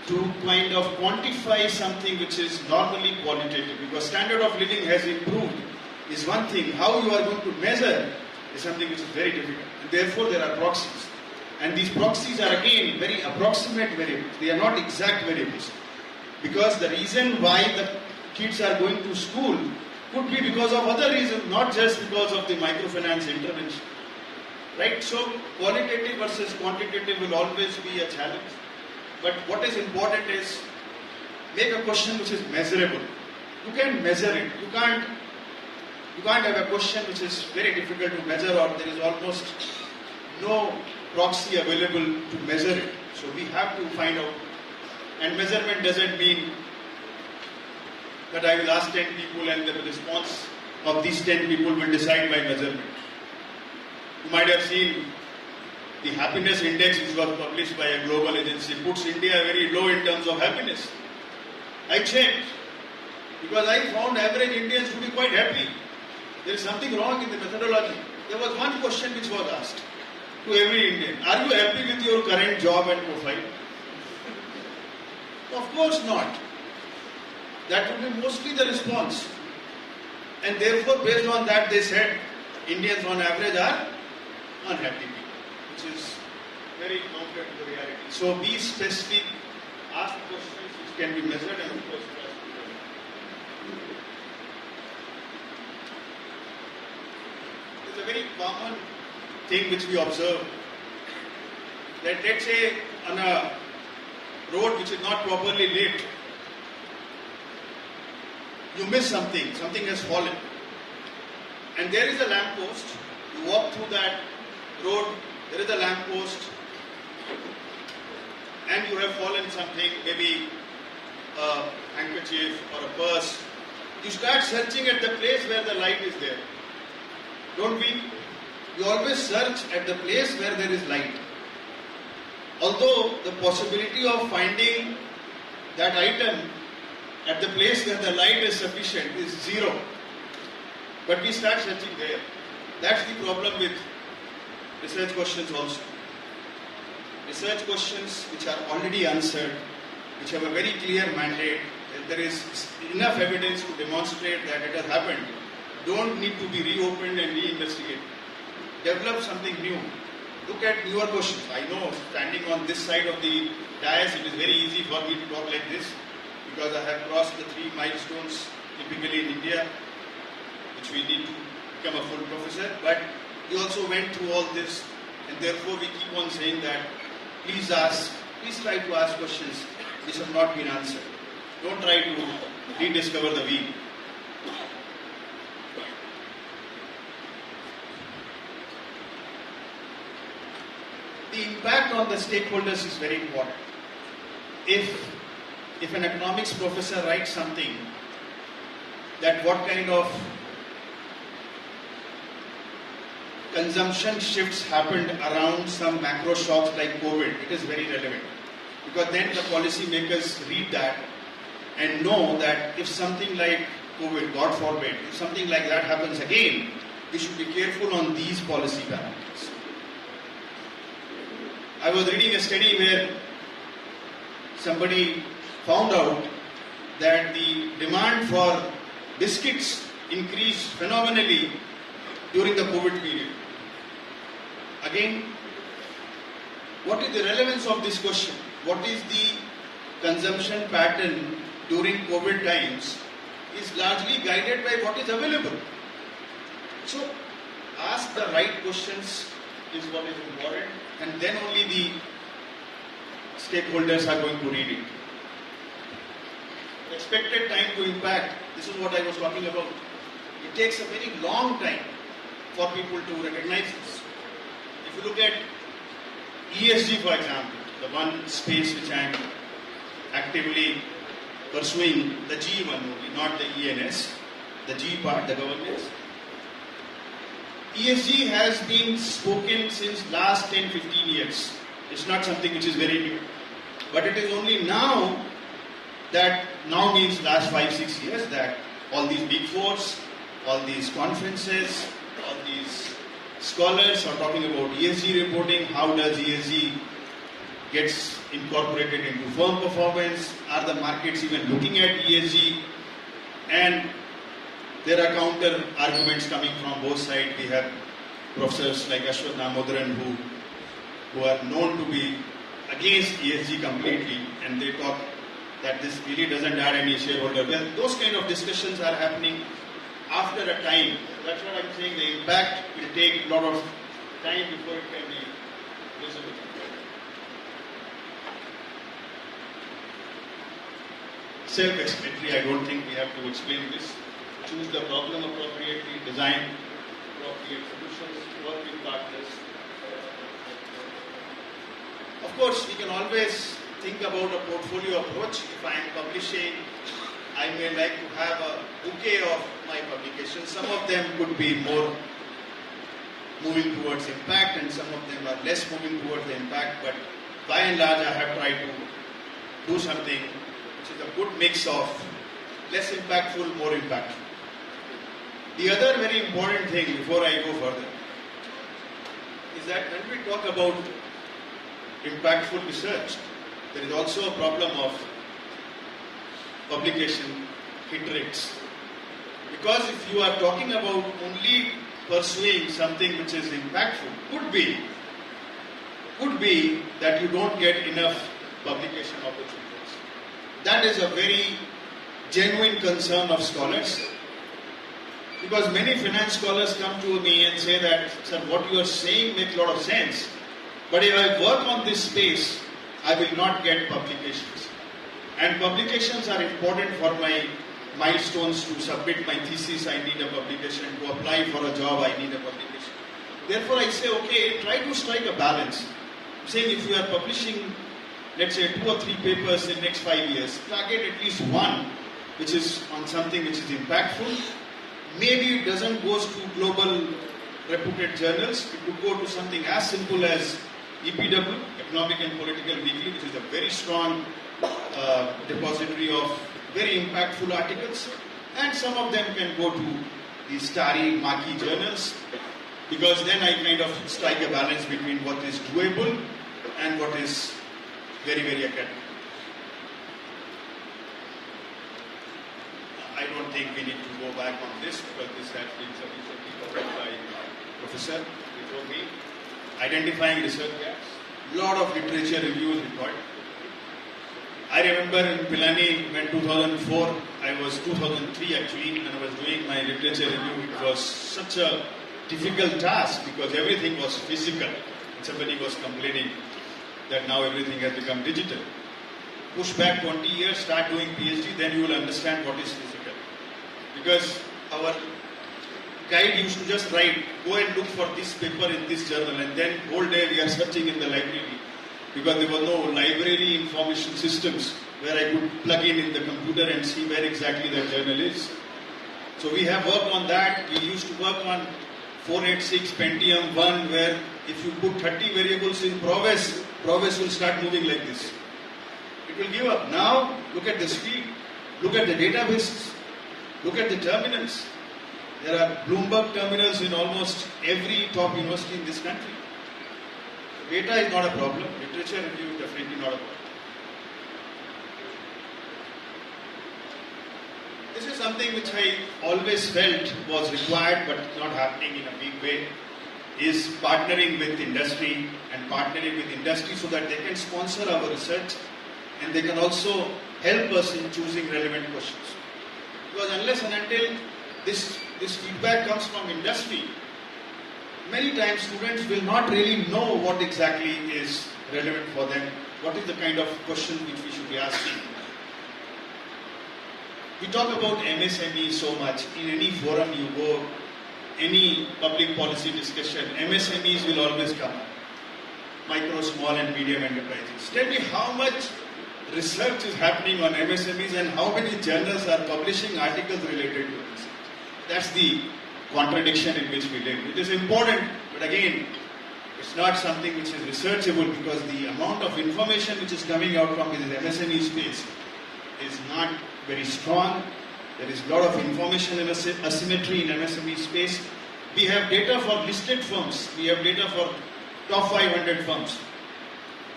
Speaker 9: to kind of quantify something which is normally qualitative, because standard of living has improved is one thing. How you are going to measure is something which is very difficult. And therefore there are proxies. And these proxies are again very approximate variables. They are not exact variables. Because the reason why the kids are going to school could be because of other reasons, not just because of the microfinance intervention. Right? So qualitative versus quantitative will always be a challenge. But what is important is make a question which is measurable. You can measure it. You can't have a question which is very difficult to measure, or there is almost no proxy available to measure it. So we have to find out. And measurement doesn't mean that I will ask 10 people and the response of these 10 people will decide my measurement. You might have seen the happiness index which was published by a global agency puts India very low in terms of happiness. I checked because I found average Indians to be quite happy. There is something wrong in the methodology. There was one question which was asked to every Indian. Are you happy with your current job and profile? Of course not. That would be mostly the response. And therefore, based on that, they said Indians on average are unhappy people, which is very counter to the reality. So be specific, ask questions which can be measured, and of course, it's a very common thing which we observe, that let's say on a road which is not properly lit, you miss something has fallen, and there is a lamp post. You walk through that road, there is a lamp post, and you have fallen something, maybe a handkerchief or a purse. You start searching at the place where the light is there. Don't we? You always search at the place where there is light. Although the possibility of finding that item at the place where the light is sufficient is zero. But we start searching there. That's the problem with research questions also. Research questions which are already answered, which have a very clear mandate, that there is enough evidence to demonstrate that it has happened, don't need to be reopened and reinvestigated. Develop something new. Look at newer questions. I know standing on this side of the dais, it is very easy for me to talk like this, because I have crossed the 3 milestones typically in India, which we need to become a full professor. But we also went through all this, and therefore we keep on saying that please try to ask questions which have not been answered. Don't try to rediscover the wheel. The impact on the stakeholders is very important. If an economics professor writes something that what kind of consumption shifts happened around some macro shocks like COVID, it is very relevant. Because then the policy makers read that and know that if something like COVID, God forbid, if something like that happens again, we should be careful on these policy parameters. I was reading a study where somebody found out that the demand for biscuits increased phenomenally during the COVID period. Again, what is the relevance of this question? What is the consumption pattern during COVID times is largely guided by what is available. So, ask the right questions is what is important, and then only the stakeholders are going to read it. Expected time to impact, this is what I was talking about. It takes a very long time for people to recognize this. If you look at ESG, for example, the one space which I am actively pursuing, the G one only, not the ENS, the G part, the governance. ESG has been spoken since last 10-15 years. It's not something which is very new. But it is only now that, now means last 5-6 years, that all these big fours, all these conferences, all these scholars are talking about ESG reporting. How does ESG gets incorporated into firm performance? Are the markets even looking at ESG? And there are counter arguments coming from both sides. We have professors like Ashwath Damodaran who are known to be against ESG completely, and they talk that this really doesn't add any shareholder wealth. Those kind of discussions are happening after a time. That's what I'm saying. The impact will take a lot of time before it can be visible. Self-explanatory. I don't think we have to explain this. Choose the problem appropriately, design appropriate solutions, work with partners. Of course, we can always think about a portfolio approach. If I am publishing, I may like to have a bouquet of my publications. Some of them could be more moving towards impact and some of them are less moving towards the impact, but by and large I have tried to do something which is a good mix of less impactful, more impactful. The other very important thing before I go further is that when we talk about impactful research, there is also a problem of publication hit rates. Because if you are talking about only pursuing something which is impactful, could be that you don't get enough publication opportunities. That is a very genuine concern of scholars. Because many finance scholars come to me and say that, sir, what you are saying makes a lot of sense. But if I work on this space, I will not get publications. And publications are important for my milestones. To submit my thesis, I need a publication. To apply for a job, I need a publication. Therefore, I say, okay, try to strike a balance. I'm saying if you are publishing, let's say, 2 or 3 papers in the next 5 years, target at least one which is on something which is impactful. Maybe it doesn't go to global reputed journals. It could go to something as simple as EPW, Economic and Political Weekly, which is a very strong depository of very impactful articles. And some of them can go to the starry, marquee journals, because then I kind of strike a balance between what is doable and what is very, very academic. I don't think we need to go back on this because this has been sufficiently covered by Professor before me. Identifying research gaps. Lot of literature reviews required. I remember in Pilani when 2004, I was 2003 actually, when I was doing my literature review, it was such a difficult task because everything was physical. Somebody was complaining that now everything has become digital. Push back 20 years, start doing PhD, then you will understand what is physical. Because our guide used to just write, go and look for this paper in this journal, and then whole day we are searching in the library because there were no library information systems where I could plug in the computer and see where exactly that journal is. So we have worked on that. We used to work on 486 Pentium 1 where if you put 30 variables in Proves will start moving like this. It will give up. Now look at the speed, look at the databases, look at the terminals. There are Bloomberg terminals in almost every top university in this country. Data is not a problem. Literature review is definitely not a problem. This is something which I always felt was required but not happening in a big way, is partnering with industry and partnering with industry so that they can sponsor our research and they can also help us in choosing relevant questions. Because unless and until this feedback comes from industry, many times students will not really know what exactly is relevant for them, what is the kind of question which we should be asking. We talk about MSME so much. In any forum you go, any public policy discussion, MSMEs will always come up. Micro, small and medium enterprises. Tell me how much research is happening on MSMEs and how many journals are publishing articles related to this. That's the contradiction in which we live. It is important, but again, It's not something which is researchable because the amount of information which is coming out from this MSME space is not very strong. There is a lot of information and asymmetry in MSME space. We have data for listed firms. We have data for top 500 firms.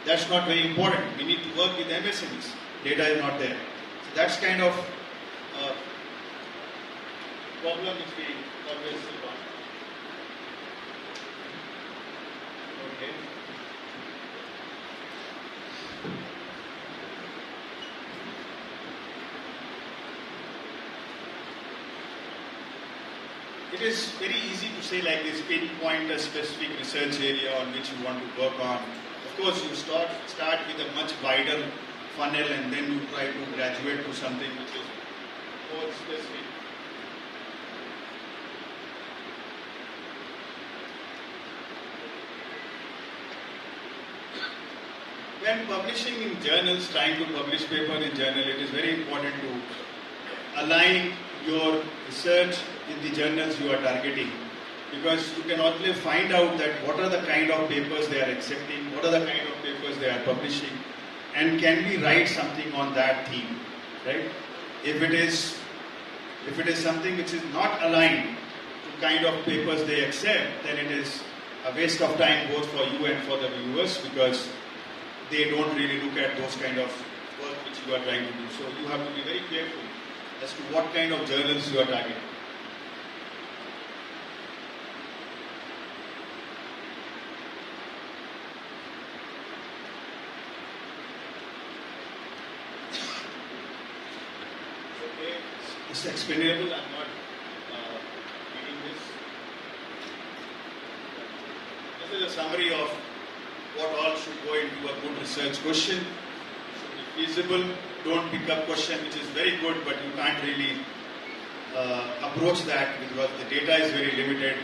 Speaker 9: That's not very important. We need to work with MSMEs. Data is not there. So that's kind of problem which we always see on. Okay. It is very easy to say like this, pinpoint a specific research area on which you want to work on. Of course, you start with a much wider funnel and then you try to graduate to something which is more specific. When publishing in journals, trying to publish paper in journal, it is very important to align your research with the journals you are targeting, because you can only find out that what are the kind of papers they are accepting, what are the kind of papers they are publishing, and can we write something on that theme, right? If it is something which is not aligned to kind of papers they accept, then it is a waste of time both for you and for the viewers, because they don't really look at those kind of work which you are trying to do. So you have to be very careful as to what kind of journals you are targeting. Okay, it's explainable. I'm not reading this. This is a summary of what all should go into a good research question. Should be feasible. Don't pick up question which is very good, but you can't really approach that because the data is very limited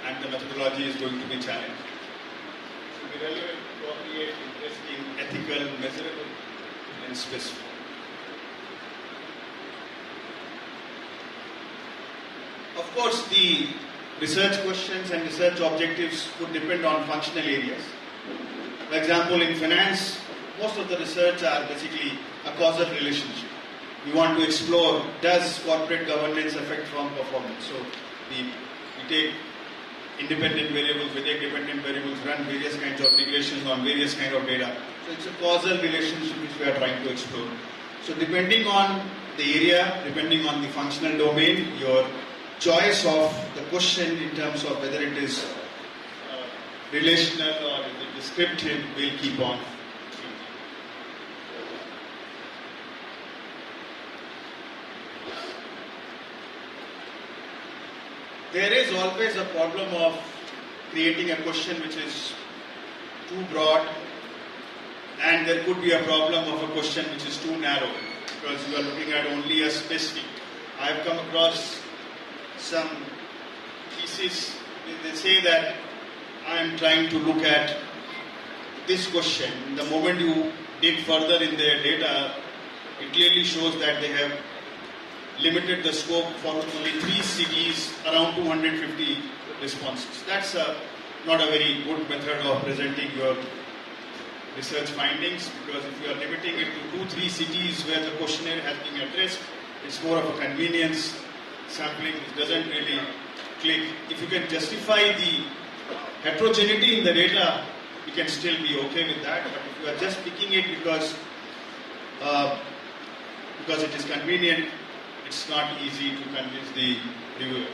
Speaker 9: and the methodology is going to be challenged. Should be relevant, appropriate, interesting, ethical, measurable, and specific. Of course, the research questions and research objectives would depend on functional areas. For example, in finance, most of the research are basically a causal relationship. We want to explore, does corporate governance affect firm performance? So we take independent variables, we take dependent variables, run various kinds of regressions on various kind of data. So it's a causal relationship which we are trying to explore. So depending on the area, depending on the functional domain, your choice of the question in terms of whether it is relational or is it descriptive will keep on. There is always a problem of creating a question which is too broad, and there could be a problem of a question which is too narrow because you are looking at only a specific. I have come across some theses, they say that I am trying to look at this question. The moment you dig further in their data, it clearly shows that they have limited the scope for only 3 cities, around 250 responses. That's not a very good method of presenting your research findings, because if you are limiting it to 2-3 cities where the questionnaire has been addressed, it's more of a convenience sampling. It doesn't really click. If you can justify the heterogeneity in the data, you can still be okay with that. But if you are just picking it because it is convenient, it's not easy to convince the reviewers.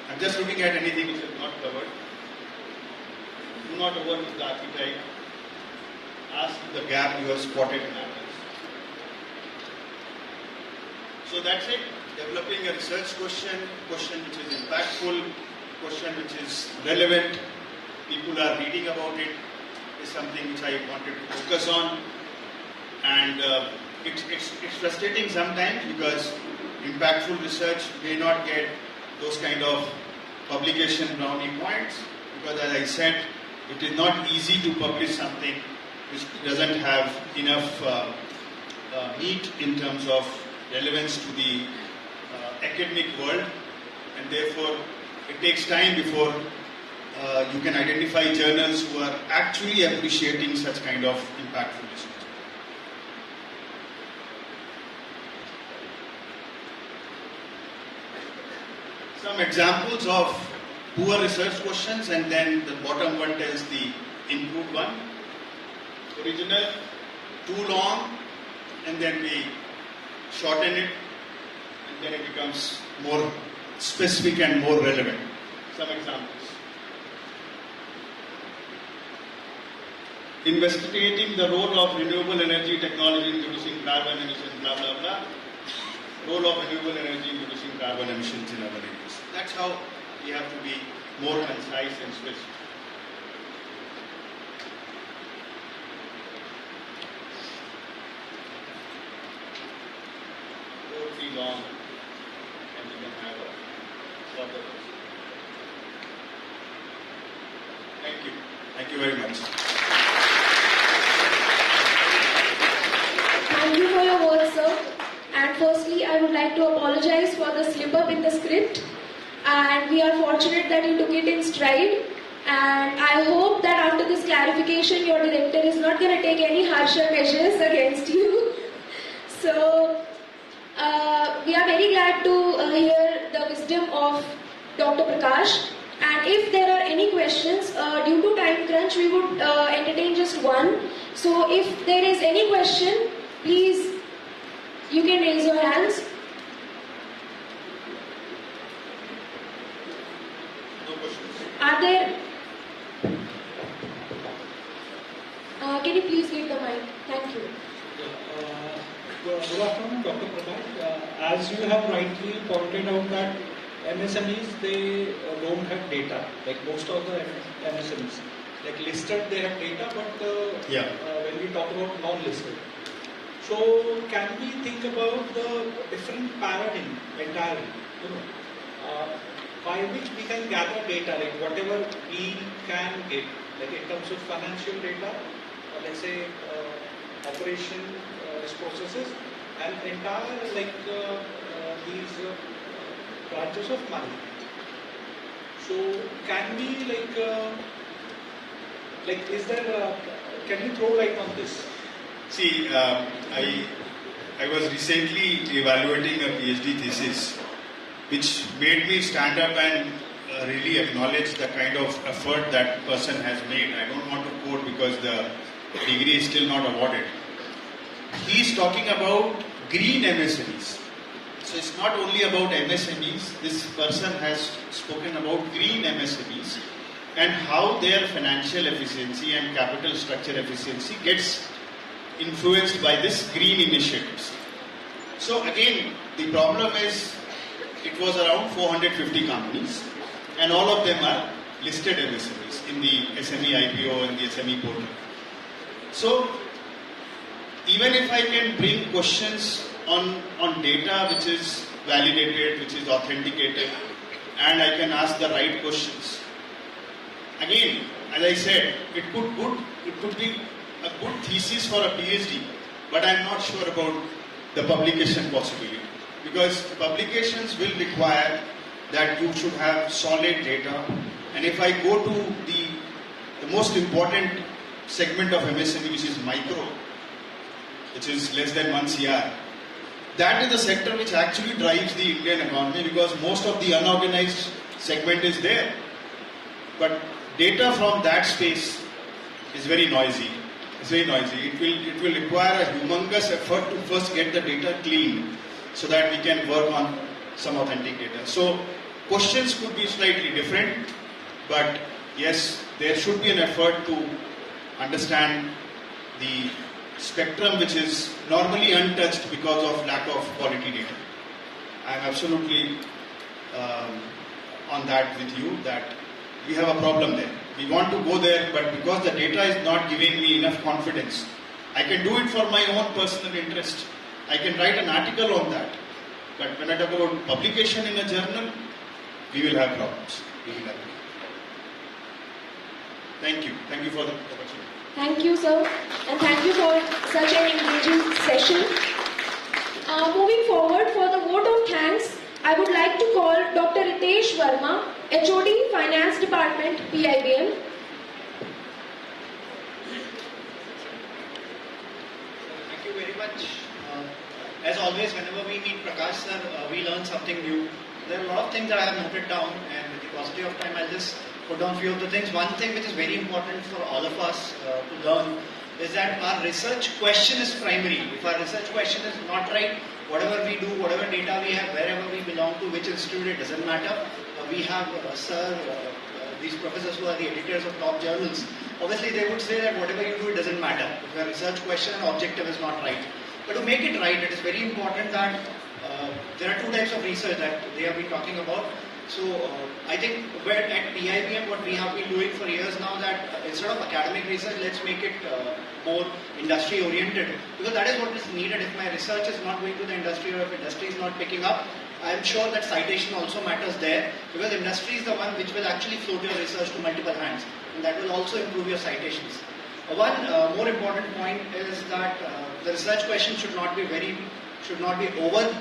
Speaker 9: I'm just looking at anything which is not covered. Do not overlook the archetype. Ask the gap you have spotted in others. So that's it. Developing a research question which is impactful, question which is relevant, people are reading about it, is something which I wanted to focus on. And it's frustrating sometimes because impactful research may not get those kind of publication brownie points, because as I said, it is not easy to publish something which doesn't have enough meat in terms of relevance to the academic world, and therefore it takes time before you can identify journals who are actually appreciating such kind of impactful research. Some examples of poor research questions, and then the bottom one tells the improved one. Original, too long, and then we shorten it, and then it becomes more specific and more relevant. Some examples. Investigating the role of renewable energy technology in reducing carbon emissions, blah blah blah. Role of renewable energy in reducing carbon emissions in our areas. That's how we have to be more concise and specific. Too long, and we can have a further. Thank you. Thank you very much.
Speaker 7: Thank you for your words, sir. And firstly, I would like to apologize for the slip up in the script. And we are fortunate that you took it in stride. And I hope that after this clarification, your director is not going to take any harsher measures against you. So, we are very glad to hear the wisdom of Dr. Prakash. And if there are any questions, due to time crunch, we would entertain just one. So, if there is any question, please, you can raise your hands.
Speaker 9: No questions.
Speaker 7: Are there? Can you please give the mic? Thank you.
Speaker 8: Good afternoon, Dr. Prakash. As you have rightly pointed out that MSMEs, they don't have data, like most of the MSMEs. Like listed, they have data, but when we talk about non-listed. So can we think about the different paradigm entirely, by which we can gather data, like whatever we can get, like in terms of financial data, let's say operation processes, and entire like these branches of money. So can we like is there? Can you throw light on this?
Speaker 9: See, I was recently evaluating a PhD thesis, which made me stand up and really acknowledge the kind of effort that person has made. I don't want to quote because the degree is still not awarded. He is talking about green MSMEs. So it's not only about MSMEs. This person has spoken about green MSMEs and how their financial efficiency and capital structure efficiency gets influenced by this green initiatives. So again, the problem is it was around 450 companies and all of them are listed MSMEs in the SME IPO and the SME portal. So even if I can bring questions on data which is validated, which is authenticated, and I can ask the right questions, again, as I said, it could be a good thesis for a PhD, but I'm not sure about the publication possibility, because publications will require that you should have solid data. And if I go to the most important segment of MSME, which is micro, which is less than 1 CR, that is the sector which actually drives the Indian economy, because most of the unorganized segment is there. But data from that space is very noisy. It's very noisy. It will require a humongous effort to first get the data clean so that we can work on some authentic data. So questions could be slightly different, but yes, there should be an effort to understand the spectrum which is normally untouched because of lack of quality data. I am absolutely on that with you that we have a problem there. We want to go there, but because the data is not giving me enough confidence, I can do it for my own personal interest. I can write an article on that. But when I talk about publication in a journal, we will have problems. We will have problems. Thank you. Thank you for the opportunity.
Speaker 7: Thank you, sir, and thank you for such an engaging session. Moving forward, for the vote of thanks, I would like to call Dr. Ritesh Verma, HOD, Finance Department, PIBM.
Speaker 10: Thank you very much. As always, whenever we meet Prakash sir, we learn something new. There are a lot of things that I have noted down, and with the paucity of time, I'll just put down a few of the things. One thing which is very important for all of us to learn is that our research question is primary. If our research question is not right, whatever we do, whatever data we have, wherever we belong to, which institute, it doesn't matter. We have these professors who are the editors of top journals. Obviously, they would say that whatever you do, it doesn't matter. If your research question and objective is not right. But to make it right, it is very important that there are two types of research that they have been talking about. So I think at PIBM, what we have been doing for years now, that instead of academic research, let's make it more industry oriented, because that is what is needed. If my research is not going to the industry, or if industry is not picking up, I am sure that citation also matters there, because industry is the one which will actually float your research to multiple hands, and that will also improve your citations. One more important point is that the research question should not be over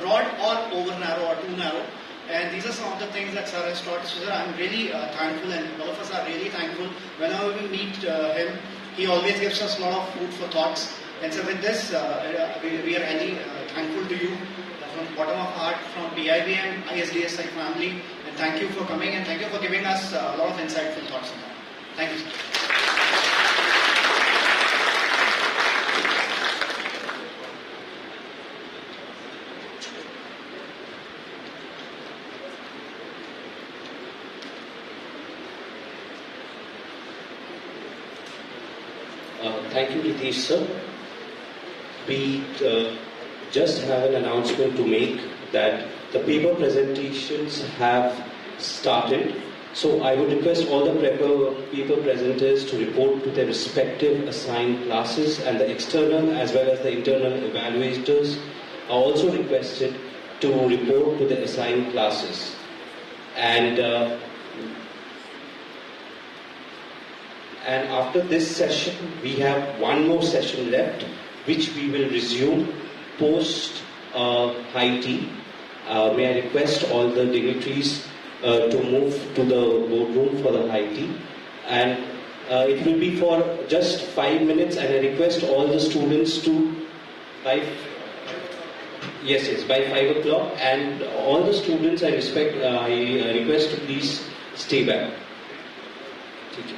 Speaker 10: broad or over narrow or too narrow. And these are some of the things that Sir has taught. So Sir, I'm really thankful, and all of us are really thankful. Whenever we meet him, he always gives us a lot of food for thoughts. And so with this, we are really thankful to you from the bottom of our heart, from PIBM, ISDSI family. And thank you for coming, and thank you for giving us a lot of insightful thoughts on that. Thank you, sir.
Speaker 2: Thank you, Ritesh sir. We just have an announcement to make that the paper presentations have started. So I would request all the paper presenters to report to their respective assigned classes, and the external as well as the internal evaluators are also requested to report to the assigned classes. And after this session, we have one more session left, which we will resume post high tea. May I request all the dignitaries to move to the boardroom for the high tea. And it will be for just 5 minutes, and I request all the students to, by 5 o'clock, and all the students I request to please stay back. Thank you.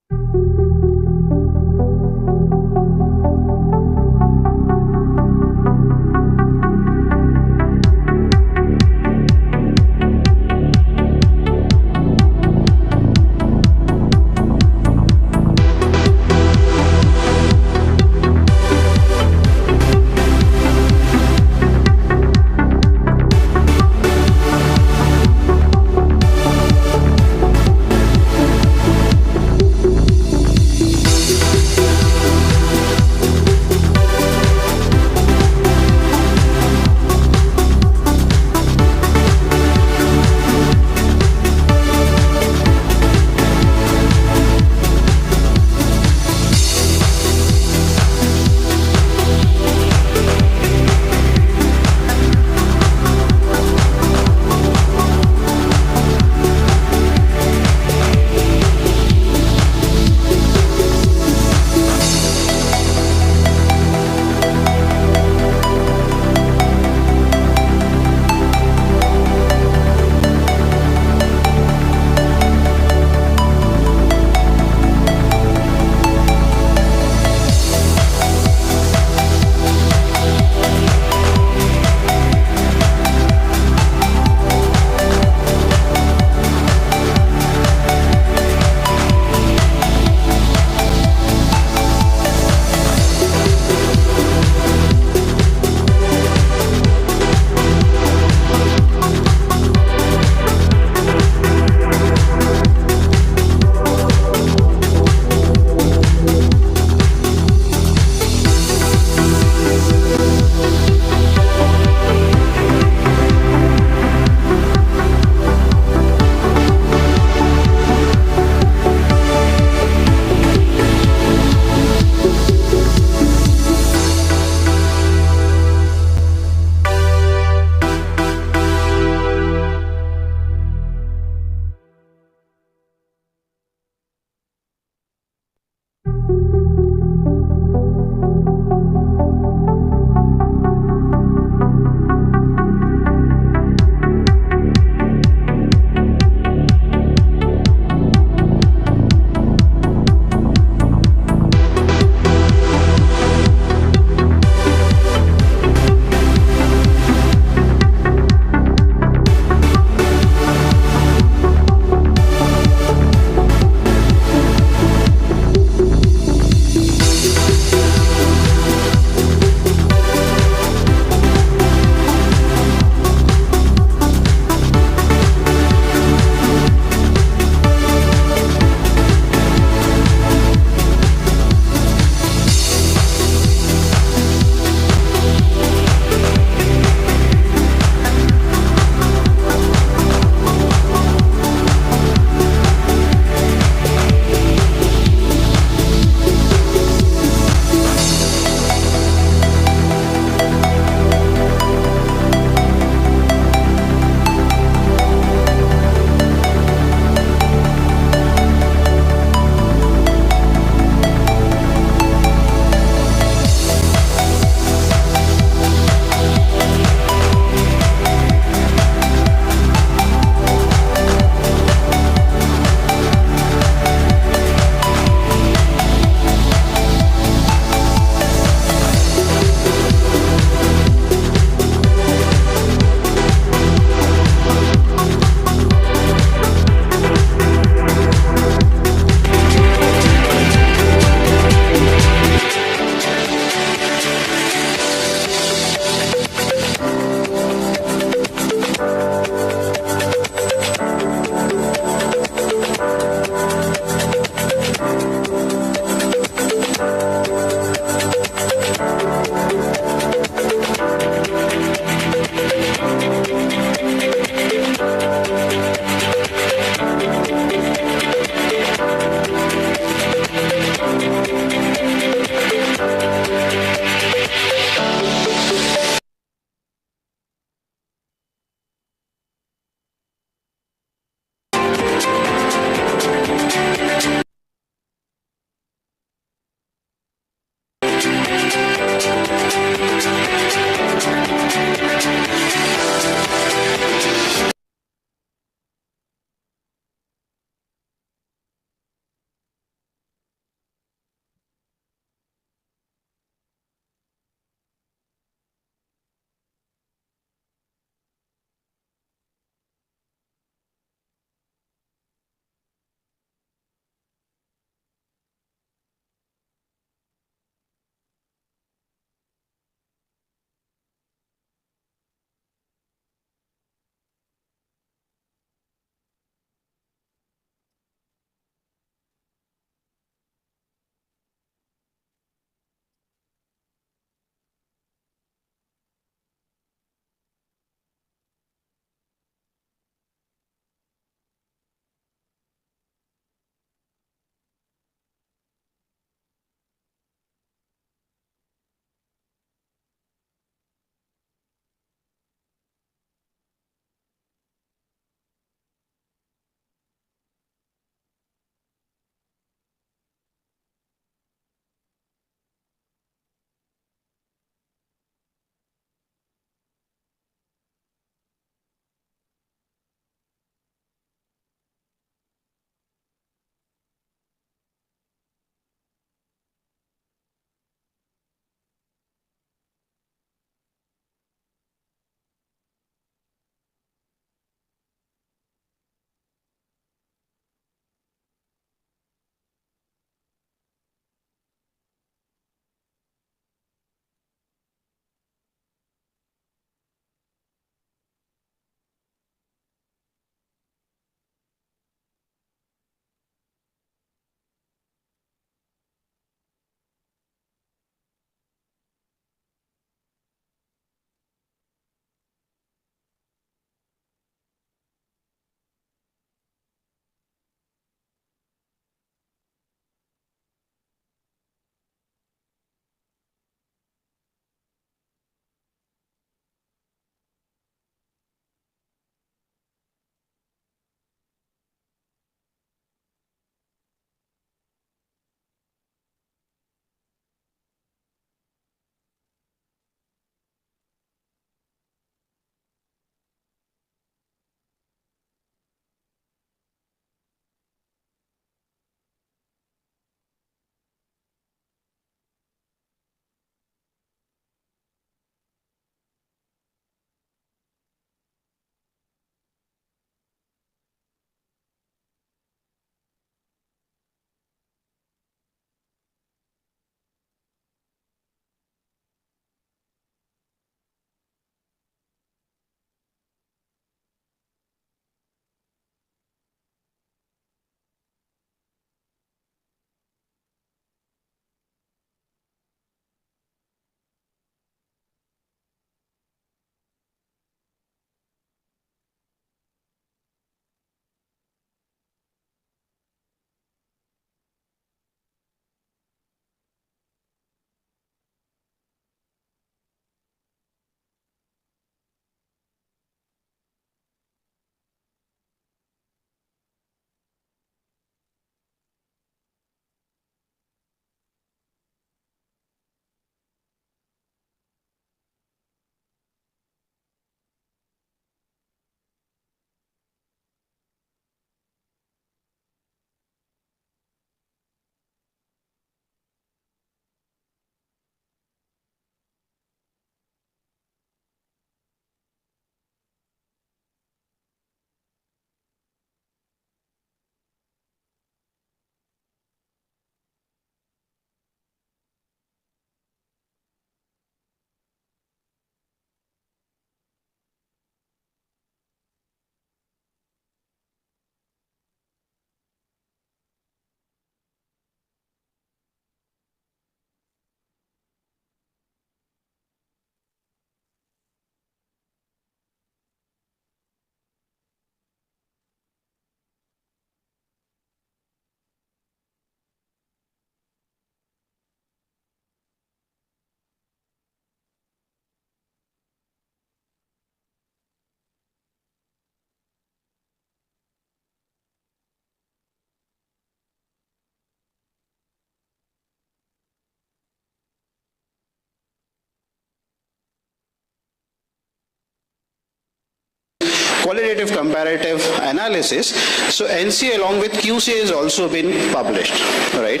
Speaker 11: qualitative comparative analysis. So NCA along with QCA has also been published, right?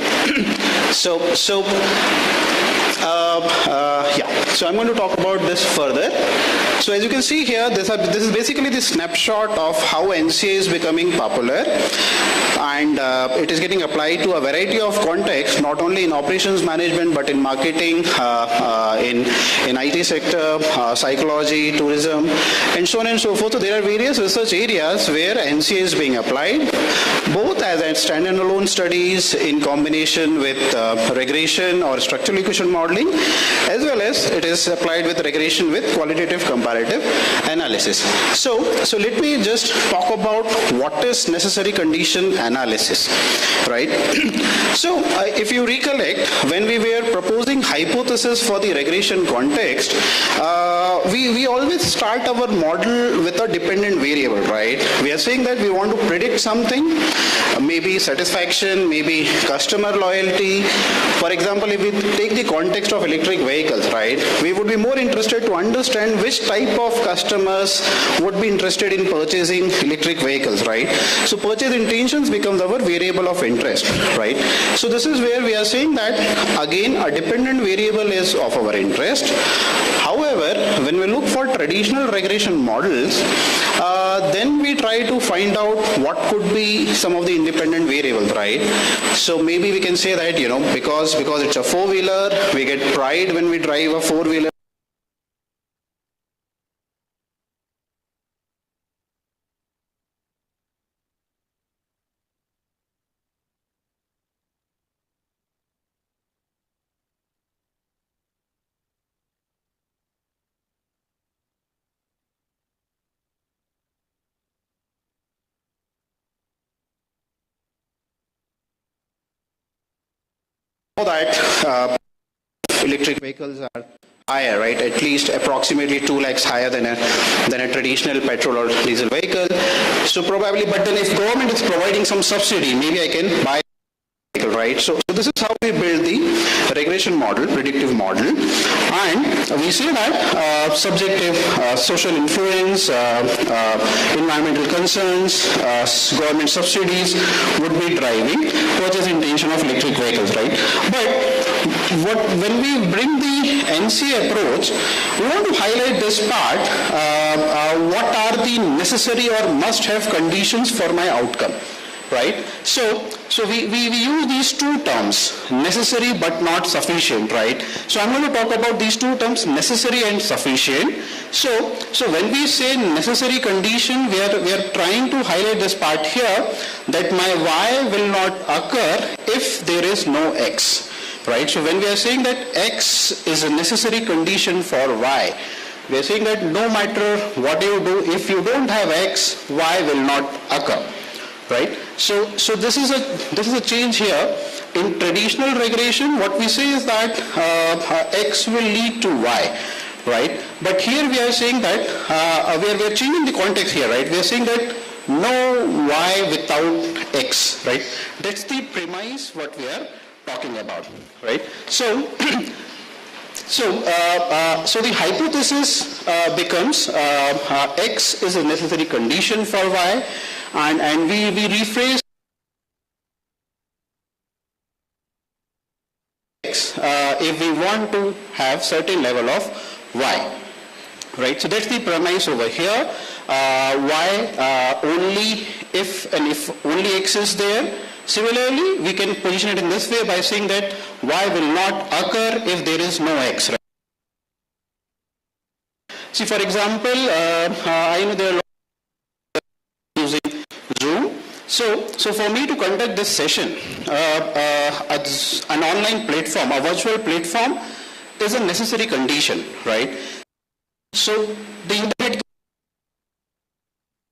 Speaker 11: So I'm going to talk about this further. So as you can see here, this is basically the snapshot of how NCA is becoming popular, and it is getting applied to a variety of contexts, not only in operations management but in marketing, in IT sector, psychology, tourism, and so on and so forth. So there are various research areas where NCA is being applied, both as a standalone studies in combination with regression or structural equation modeling, as well as it is applied with regression with qualitative comparative analysis. So let me just talk about what is necessary condition analysis, right? So if you recollect, when we were proposing hypothesis for the regression context, we always start our model with a dependent variable, right? We are saying that we want to predict something, maybe satisfaction, maybe customer loyalty. For example, if we take the context of electric vehicles, right, we would be more interested to understand which type of customers would be interested in purchasing electric vehicles, right? So purchase intentions becomes our variable of interest, right? So this is where we are saying that again a dependent variable is of our interest. However, when we look for traditional regression models, then we try to find out what could be some of the independent variables, right? So maybe we can say that, because it's a four-wheeler, we get pride when we drive a four-wheeler. That electric vehicles are higher, right? At least approximately 2 lakhs higher than a traditional petrol or diesel vehicle. So probably, but then if government is providing some subsidy, maybe I can buy a vehicle, right? So this is how we build the regression model, predictive model, and we say that subjective social influence, environmental concerns, government subsidies would be driving purchase intention of electric vehicles, right? But when we bring the NCA approach, we want to highlight this part, what are the necessary or must-have conditions for my outcome, right? So we use these two terms, necessary but not sufficient, right? So I'm going to talk about these two terms, necessary and sufficient. So when we say necessary condition, we are trying to highlight this part here, that my Y will not occur if there is no X. Right? So when we are saying that X is a necessary condition for Y, we are saying that no matter what you do, if you don't have X, Y will not occur. Right? So this is a change here. In traditional regression, what we say is that X will lead to Y. Right? But here we are saying that we are changing the context here. Right? We are saying that no Y without X. Right? That's the premise what we are talking about, right? So the hypothesis becomes X is a necessary condition for Y, and we rephrase X if we want to have certain level of Y, right? So that's the premise over here. Y only if only X is there. Similarly, we can position it in this way by saying that Y will not occur if there is no X. Right? See, for example, I know there are a lot of using Zoom. So for me to conduct this session, an online platform, a virtual platform, is a necessary condition, right? So the internet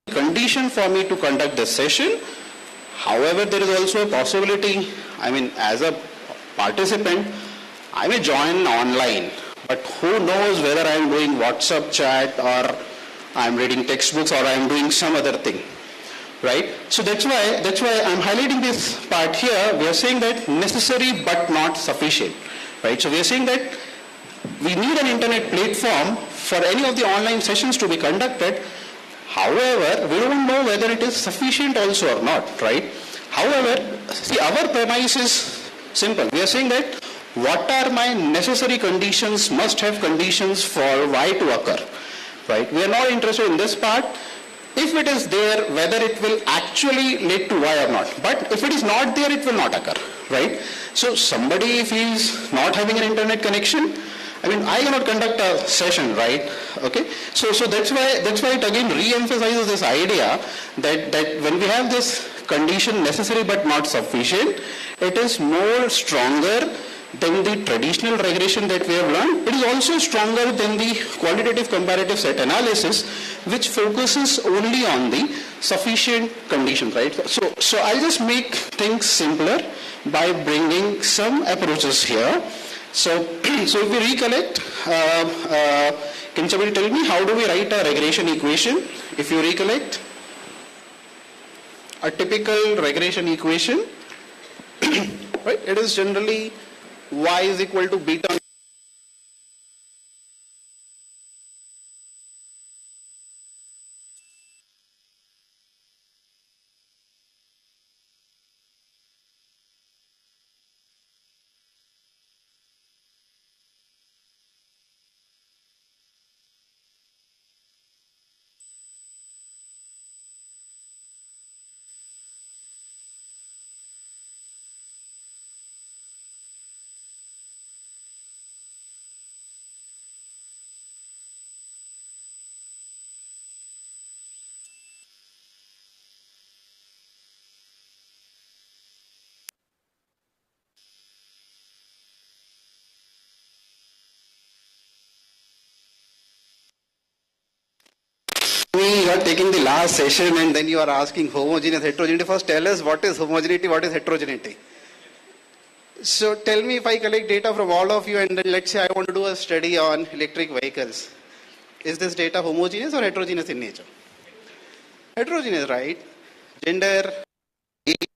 Speaker 11: condition for me to conduct this session. However, there is also a possibility, as a participant, I may join online, but who knows whether I am doing WhatsApp chat or I am reading textbooks or I am doing some other thing, right? So that's why I am highlighting this part here. We are saying that necessary but not sufficient, right? So we are saying that we need an internet platform for any of the online sessions to be conducted. However, we don't know whether it is sufficient also or not, right? However, see, our premise is simple. We are saying that what are my necessary conditions, must have conditions for Y to occur, right? We are not interested in this part. If it is there, whether it will actually lead to Y or not. But if it is not there, it will not occur, right? So somebody, if he is not having an internet connection, I mean, I cannot conduct a session, right? Okay. So that's why it again re-emphasizes this idea that when we have this condition necessary but not sufficient, it is more stronger than the traditional regression that we have learned. It is also stronger than the qualitative comparative set analysis, which focuses only on the sufficient condition, right? So I'll just make things simpler by bringing some approaches here. So if we recollect, can somebody tell me how do we write a regression equation? If you recollect, a typical regression equation, right? It is generally Y is equal to beta. You are taking the last session and then you are asking homogeneous, heterogeneity. First tell us what is homogeneity, what is heterogeneity. So tell me, if I collect data from all of you and then let's say I want to do a study on electric vehicles. Is this data homogeneous or heterogeneous in nature? Heterogeneous, right? Gender, age,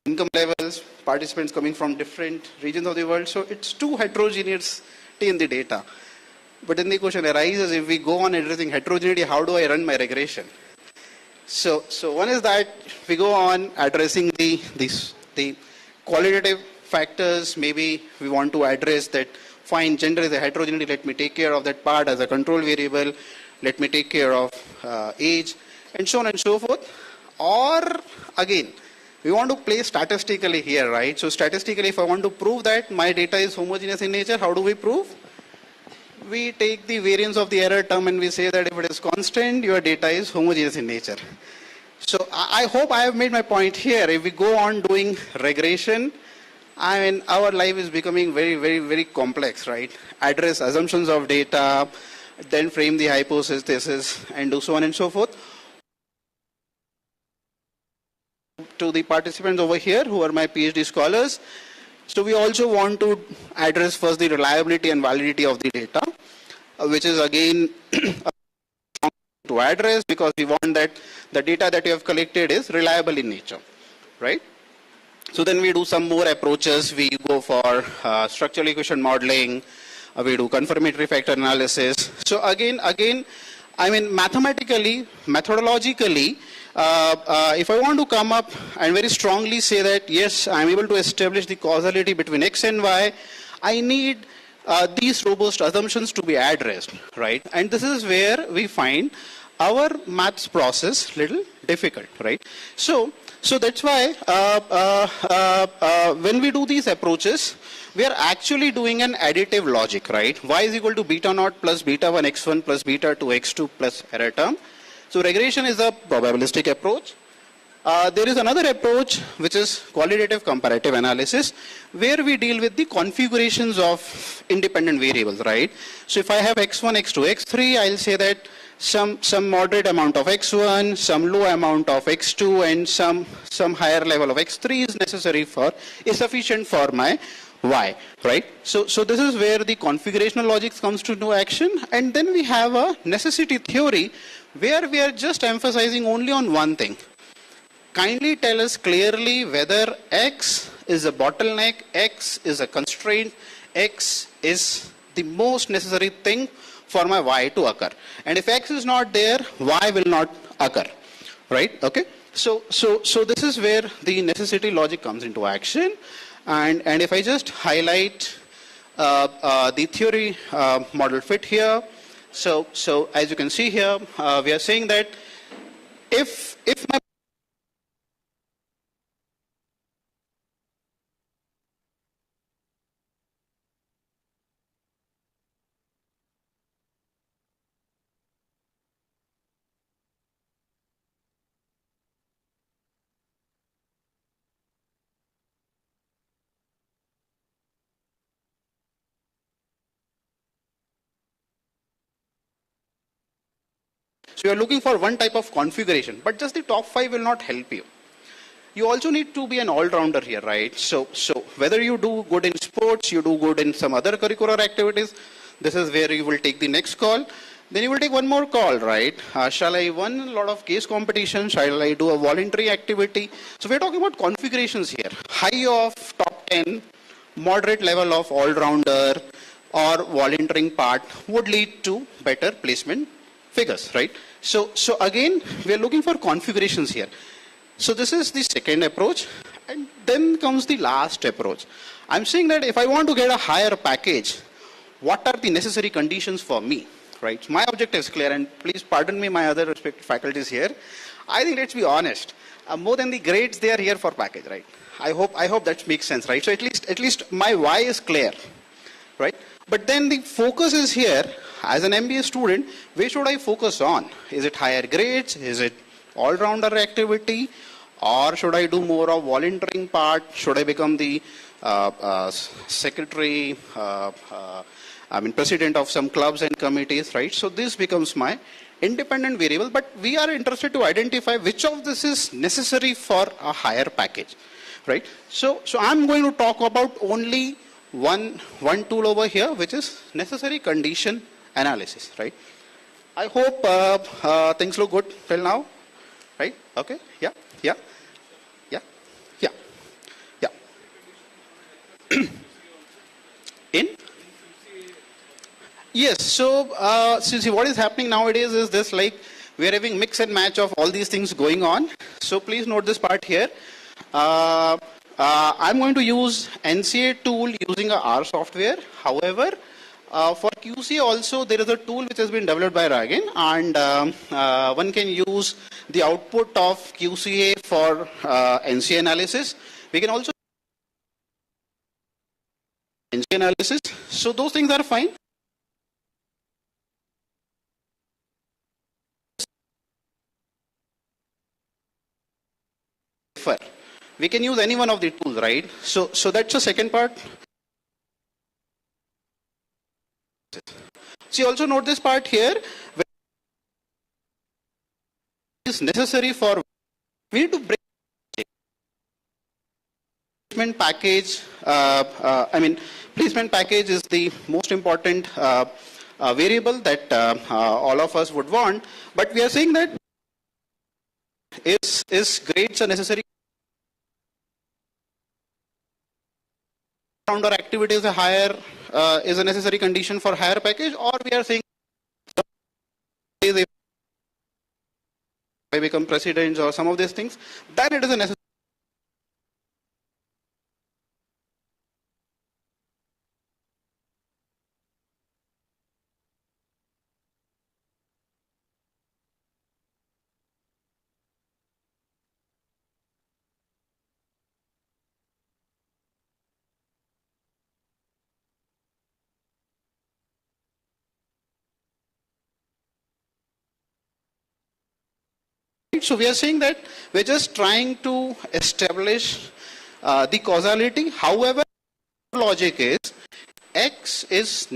Speaker 11: income levels, participants coming from different regions of the world. So it's too heterogeneous in the data. But then the question arises, if we go on addressing heterogeneity, how do I run my regression? So one is that we go on addressing the qualitative factors. Maybe we want to address that, fine, gender is a heterogeneity, let me take care of that part as a control variable, let me take care of age, and so on and so forth. Or again, we want to play statistically here, right? So statistically, if I want to prove that my data is homogeneous in nature, how do we prove? We take the variance of the error term and we say that if it is constant, your data is homogeneous in nature. So I hope I have made my point here. If we go on doing regression, I mean, our life is becoming very, very, very complex, right? Address assumptions of data, then frame the hypothesis, and do so on and so forth. To the participants over here who are my PhD scholars, so we also want to address first the reliability and validity of the data, which is again to address because we want that the data that you have collected is reliable in nature, right? So then we do some more approaches. We go for structural equation modeling. We do confirmatory factor analysis. So again, I mean, mathematically, methodologically, if I want to come up and very strongly say that, yes, I am able to establish the causality between X and Y, I need these robust assumptions to be addressed, right? And this is where we find our maths process little difficult, right? So that's why when we do these approaches, we are actually doing an additive logic, right? Y is equal to beta naught plus beta 1 x1 plus beta 2 x2 plus error term. So regression is a probabilistic approach. There is another approach which is qualitative comparative analysis, where we deal with the configurations of independent variables, right? So if I have x1, x2, x3, I'll say that some moderate amount of x1, some low amount of x2, and some higher level of x3 is sufficient for my y, right? So this is where the configurational logic comes to no action, and then we have a necessity theory where we are just emphasizing only on one thing. Kindly tell us clearly whether X is a bottleneck, X is a constraint, X is the most necessary thing for my Y to occur. And if X is not there, Y will not occur, right? Okay. So this is where the necessity logic comes into action, and if I just highlight the theory model fit here, so as you can see here, we are saying that if my so you are looking for one type of configuration, but just the top 5 will not help you. You also need to be an all-rounder here, right? So whether you do good in sports, you do good in some other curricular activities, this is where you will take the next call. Then you will take one more call, right? Shall I win a lot of case competitions? Shall I do a voluntary activity? So we're talking about configurations here. High of top 10, moderate level of all-rounder or volunteering part would lead to better placement figures, right? So again, we're looking for configurations here. So this is the second approach, and then comes the last approach. I'm saying that if I want to get a higher package, what are the necessary conditions for me, right? My objective is clear, and please pardon me, my other respected faculties here. I think, let's be honest, more than the grades, they are here for package, right? I hope that makes sense, right? So at least my why is clear, right? But then the focus is here, as an MBA student, where should I focus on? Is it higher grades? Is it all-rounder activity? Or should I do more of volunteering part? Should I become the secretary, president of some clubs and committees, right? So this becomes my independent variable, but we are interested to identify which of this is necessary for a higher package, right? So I'm going to talk about only one tool over here, which is necessary condition analysis, right? I hope things look good till now, right? Okay, yeah. In? Yes, so see what is happening nowadays is this, like we are having mix and match of all these things going on. So please note this part here. I'm going to use NCA tool using a R software. However, for QCA also there is a tool which has been developed by Ragan, and one can use the output of QCA for NCA analysis. We can also NCA analysis. So those things are fine. We can use any one of the tools, right? So that's the second part. See, also note this part here. Is necessary for, we need to break placement package. Placement package is the most important variable that all of us would want. But we are saying that is grades a necessary rounder activity is a higher is a necessary condition for higher package, or we are saying if I become president or some of these things, then it is a necessary. So we are saying that we're just trying to establish the causality. However, logic is X is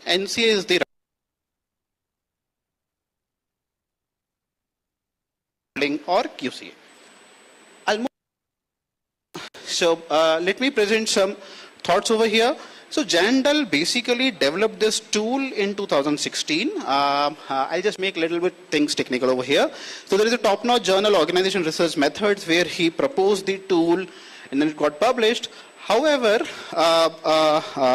Speaker 11: NCA is the or QCA. let me present some thoughts over here. So Jandal basically developed this tool in 2016. I'll just make a little bit things technical over here. So there is a top-notch journal, Organization Research Methods, where he proposed the tool and then it got published. However,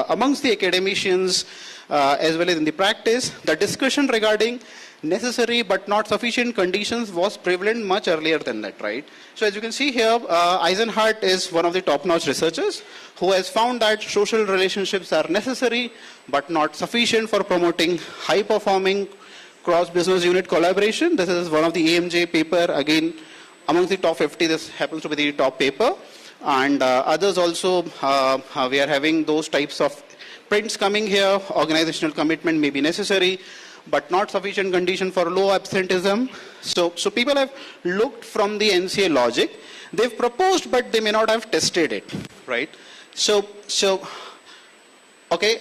Speaker 11: amongst the academicians as well as in the practice, the discussion regarding necessary but not sufficient conditions was prevalent much earlier than that, right? So as you can see here, Eisenhardt is one of the top-notch researchers who has found that social relationships are necessary but not sufficient for promoting high-performing cross-business unit collaboration. This is one of the AMJ paper, again, amongst the top 50, this happens to be the top paper. And others also, we are having those types of prints coming here. Organizational commitment may be necessary, but not sufficient condition for low absenteeism. So people have looked from the NCA logic. They've proposed, but they may not have tested it, right? Okay,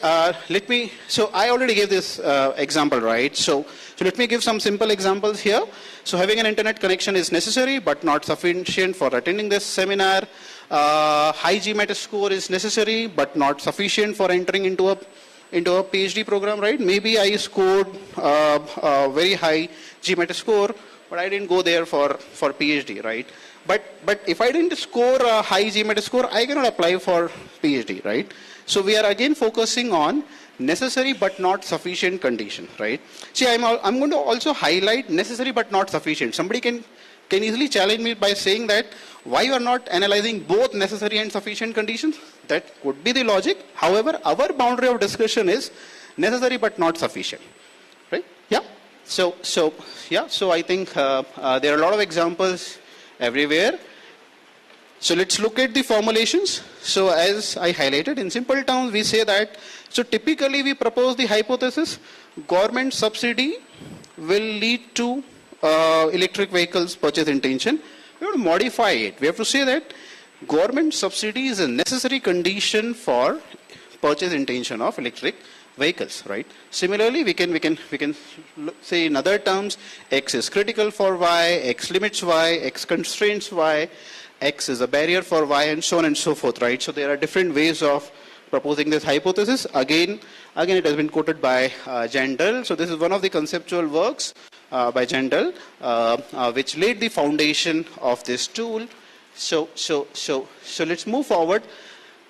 Speaker 11: so I already gave this example, right? So let me give some simple examples here. So having an internet connection is necessary, but not sufficient for attending this seminar. High GMAT score is necessary, but not sufficient for entering into a PhD program, right? Maybe I scored a very high GMAT score, but I didn't go there for PhD, right? But if I didn't score a high GMAT score, I cannot apply for PhD, right? So we are again focusing on necessary but not sufficient condition, right? See, I'm going to also highlight necessary but not sufficient. Somebody can easily challenge me by saying that why you are not analyzing both necessary and sufficient conditions. That could be the logic. However, our boundary of discussion is necessary but not sufficient, right? Yeah. So I think there are a lot of examples everywhere. So let's look at the formulations. So as I highlighted, in simple terms, we say that, so typically we propose the hypothesis, government subsidy will lead to electric vehicles purchase intention. We have to modify it. We have to say that government subsidy is a necessary condition for purchase intention of electric vehicles, right? Similarly, we can say in other terms, X is critical for Y, X limits Y, X constraints Y, X is a barrier for Y, and so on and so forth, right? So there are different ways of proposing this hypothesis. Again, it has been quoted by Jandal. So this is one of the conceptual works by Jandal, which laid the foundation of this tool. So let's move forward.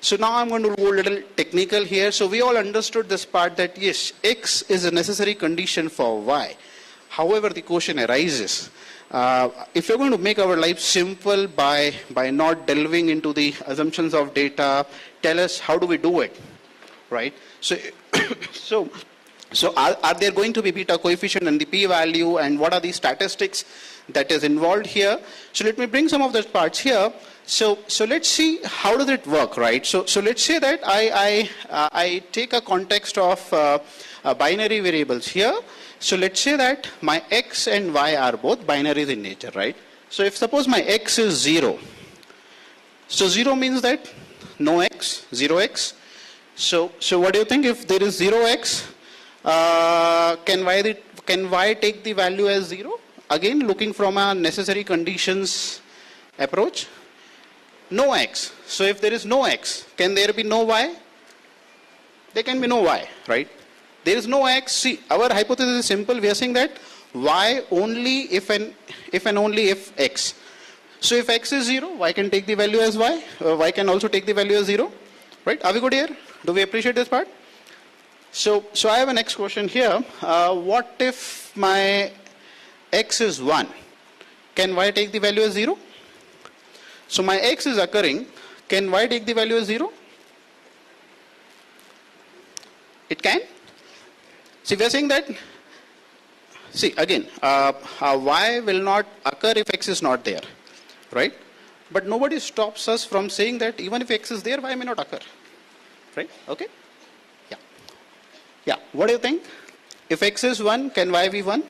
Speaker 11: So now I'm going to go a little technical here. So we all understood this part that yes, X is a necessary condition for Y. However, the question arises, if you're going to make our life simple by not delving into the assumptions of data, tell us how do we do it, right? So are there going to be beta coefficient and the p-value, and what are the statistics that is involved here? So let me bring some of those parts here. So let's see how does it work, right? So let's say that I take a context of binary variables here. So let's say that my X and Y are both binaries in nature, right? So if suppose my X is 0, so 0 means that no X, 0X. So what do you think if there is 0X? Can Y take the value as 0? Again, looking from a necessary conditions approach. No X. So if there is no X, can there be no Y? There can be no Y, right? There is no X. See, our hypothesis is simple. We are saying that Y only if and only if X. So if X is 0, Y can take the value as Y. Y can also take the value as 0, right? Are we good here? Do we appreciate this part? So I have a next question here. What if my X is 1? Can Y take the value as 0? So my X is occurring. Can Y take the value as 0? It can. See, we are saying that, see again, Y will not occur if X is not there, right? But nobody stops us from saying that even if X is there, Y may not occur, right? Okay? Yeah. What do you think? If X is 1, can Y be 1?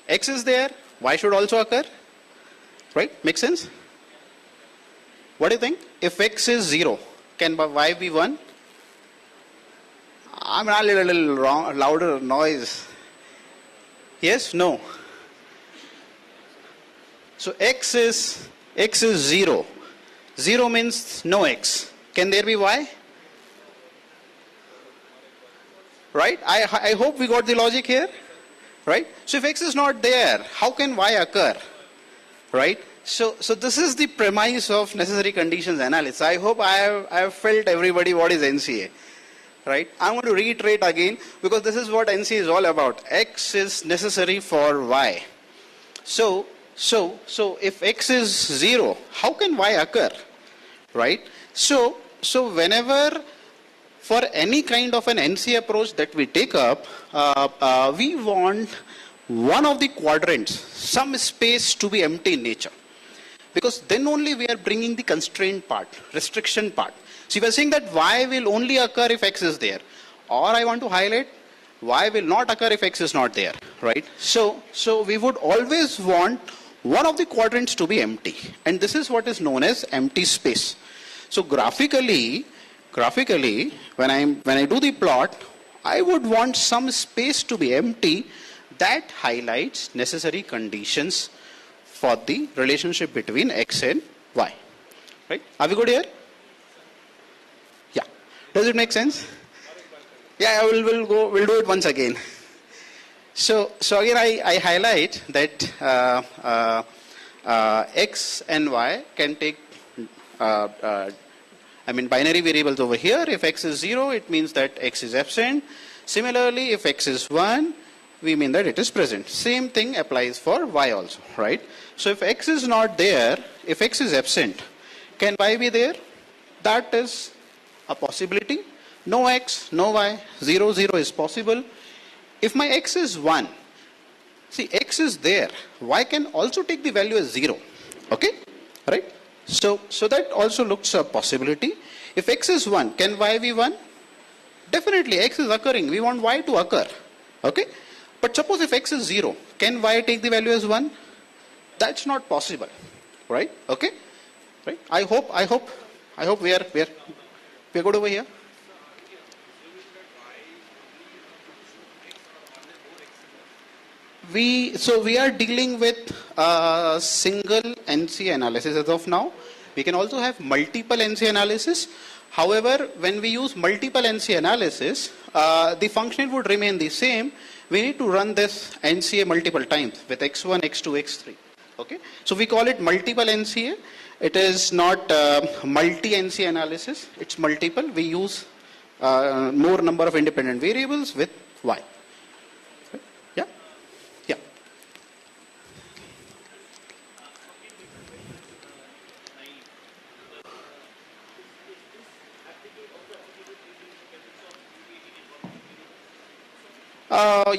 Speaker 11: X is there, Y should also occur, right? Make sense? What do you think? If X is 0, can Y be 1? I'm not a little wrong, louder noise. Yes? No? So x is 0. 0 means no x. Can there be y? Right? I hope we got the logic here. Right? So if x is not there, how can y occur? Right? So this is the premise of necessary conditions analysis. I hope I have felt everybody what is NCA. Right? I'm going to reiterate again because this is what NCA is all about. X is necessary for y. So if x is 0, how can y occur? Right? So whenever for any kind of an NCA approach that we take up, we want one of the quadrants, some space to be empty in nature. Because then only we are bringing the constraint part, restriction part. So we are saying that y will only occur if x is there. Or I want to highlight, y will not occur if x is not there. Right? So we would always want one of the quadrants to be empty. And this is what is known as empty space. So graphically, when I do the plot, I would want some space to be empty that highlights necessary conditions for the relationship between x and y. Right? Are we good here? Yeah. Does it make sense? Yeah, we'll do it once again. So again I highlight that x and y can take binary variables over here. If x is 0, it means that x is absent. Similarly, if x is 1, we mean that it is present. Same thing applies for y also, right? So if x is not there, if x is absent, can y be there? That is a possibility. No x, no y, 0, 0 is possible. If my x is 1, see x is there, y can also take the value as 0, okay? Right? So that also looks a possibility. If x is 1, can y be 1? Definitely x is occurring, we want y to occur, okay? But suppose if x is 0, can y take the value as 1? That's not possible, right? Okay? Right? I hope we are good over here. We are dealing with a single NC analysis as of now. We can also have multiple NC analysis. However, when we use multiple NC analysis, the function would remain the same. We need to run this NCA multiple times with x1, x2, x3. Okay? So we call it multiple NCA. It is not multi-NC analysis. It's multiple. We use more number of independent variables with y. Yeah? Yeah.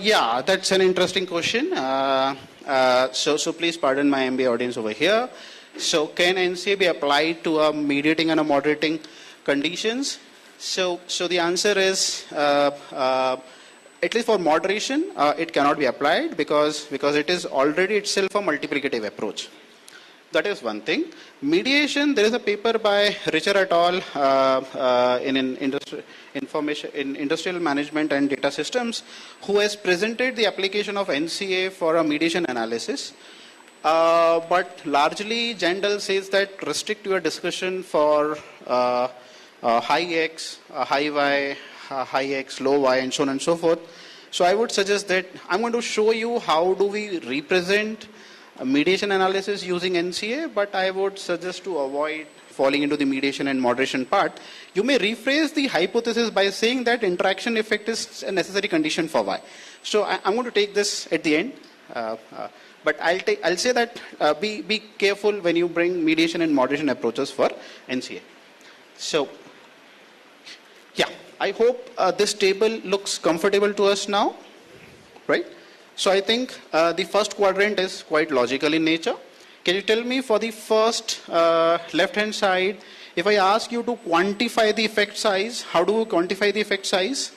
Speaker 11: Yeah, that's an interesting question. So please pardon my MBA audience over here. So can NCA be applied to a mediating and a moderating conditions? So the answer is, at least for moderation, it cannot be applied because it is already itself a multiplicative approach. That is one thing. Mediation, there is a paper by Richer et al. In industrial management and data systems, who has presented the application of NCA for a mediation analysis. But largely, Jandal says that restrict your discussion for high X, high Y, high X, low Y, and so on and so forth. So I would suggest that I'm going to show you how do we represent mediation analysis using NCA, but I would suggest to avoid falling into the mediation and moderation part. You may rephrase the hypothesis by saying that interaction effect is a necessary condition for Y. So I'm going to take this at the end. But I'll say that be careful when you bring mediation and moderation approaches for NCA. So, yeah, I hope this table looks comfortable to us now, right? So I think the first quadrant is quite logical in nature. Can you tell me for the first left-hand side, if I ask you to quantify the effect size, how do we quantify the effect size?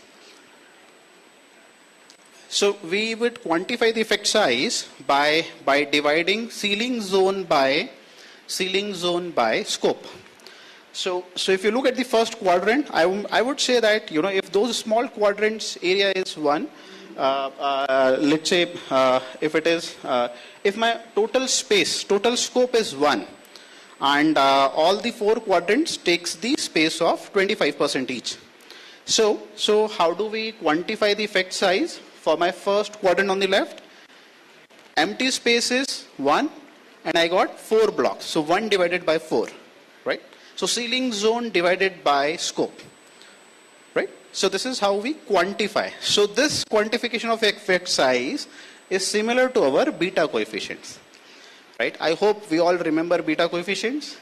Speaker 11: So we would quantify the effect size by dividing ceiling zone by scope. So if you look at the first quadrant, I would say that, if those small quadrants area is 1, let's say if it is, if my total scope is 1, and all the 4 quadrants takes the space of 25% each. So how do we quantify the effect size for my first quadrant on the left? Empty space is 1, and I got 4 blocks. So 1 divided by 4, right? So ceiling zone divided by scope, right? So this is how we quantify. So this quantification of effect size is similar to our beta coefficients. Right? I hope we all remember beta coefficients,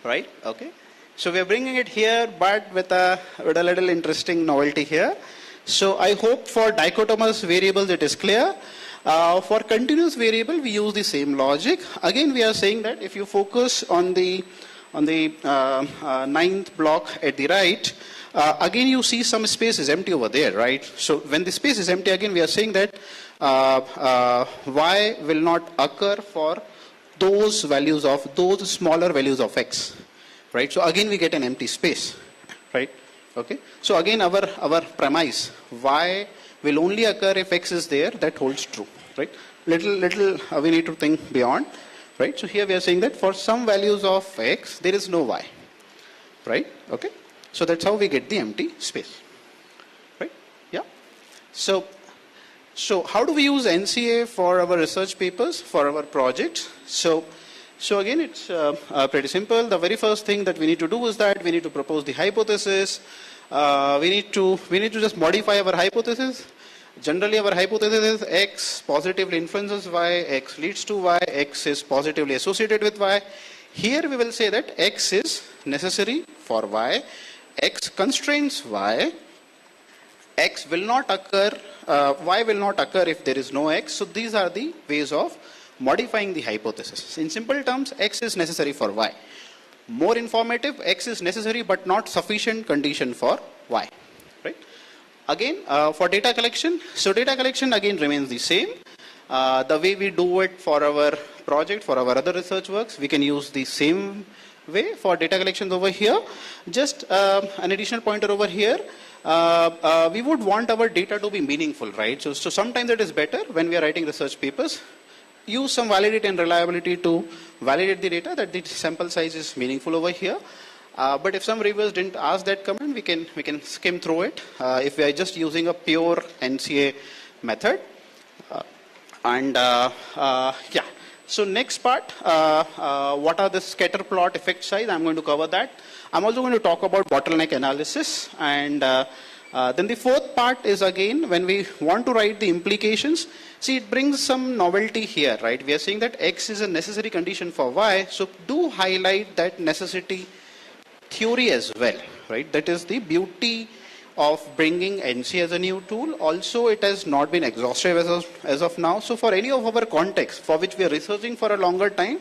Speaker 11: right? Okay. So we are bringing it here, but with a little interesting novelty here. So I hope for dichotomous variables it is clear. For continuous variable, we use the same logic. Again, we are saying that if you focus on the 9th block at the right, again you see some space is empty over there, right? So when the space is empty, again we are saying that y will not occur for those values of those smaller values of x, right? So again we get an empty space, right? Okay. So again our premise, y will only occur if x is there, that holds true, right? Little we need to think beyond, right? So here we are saying that for some values of x there is no y, right? Okay. So that's how we get the empty space, right? Yeah. So how do we use NCA for our research papers, for our projects? So again, it's pretty simple. The very first thing that we need to do is that we need to propose the hypothesis. We need to just modify our hypothesis. Generally, our hypothesis is x positively influences y, x leads to y, x is positively associated with y. Here we will say that x is necessary for y, x constrains y, x will not occur, y will not occur if there is no x. So these are the ways of modifying the hypothesis. In simple terms, x is necessary for y. More informative, x is necessary but not sufficient condition for y, right? Again, for data collection, so data collection again remains the same. The way we do it for our project, for our other research works, we can use the same way for data collections over here. Just an additional pointer over here. We would want our data to be meaningful, right? So sometimes it is better when we are writing research papers, use some validity and reliability to validate the data that the sample size is meaningful over here. But if some reviewers didn't ask that comment, we can skim through it if we are just using a pure NCA method. Yeah. So next part, what are the scatter plot effect size? I'm going to cover that. I'm also going to talk about bottleneck analysis, and then the fourth part is again when we want to write the implications. See, it brings some novelty here, right? We are saying that x is a necessary condition for y, so do highlight that necessity theory as well, right? That is the beauty of bringing NC as a new tool. Also, it has not been exhaustive as of now. So for any of our contexts for which we are researching for a longer time,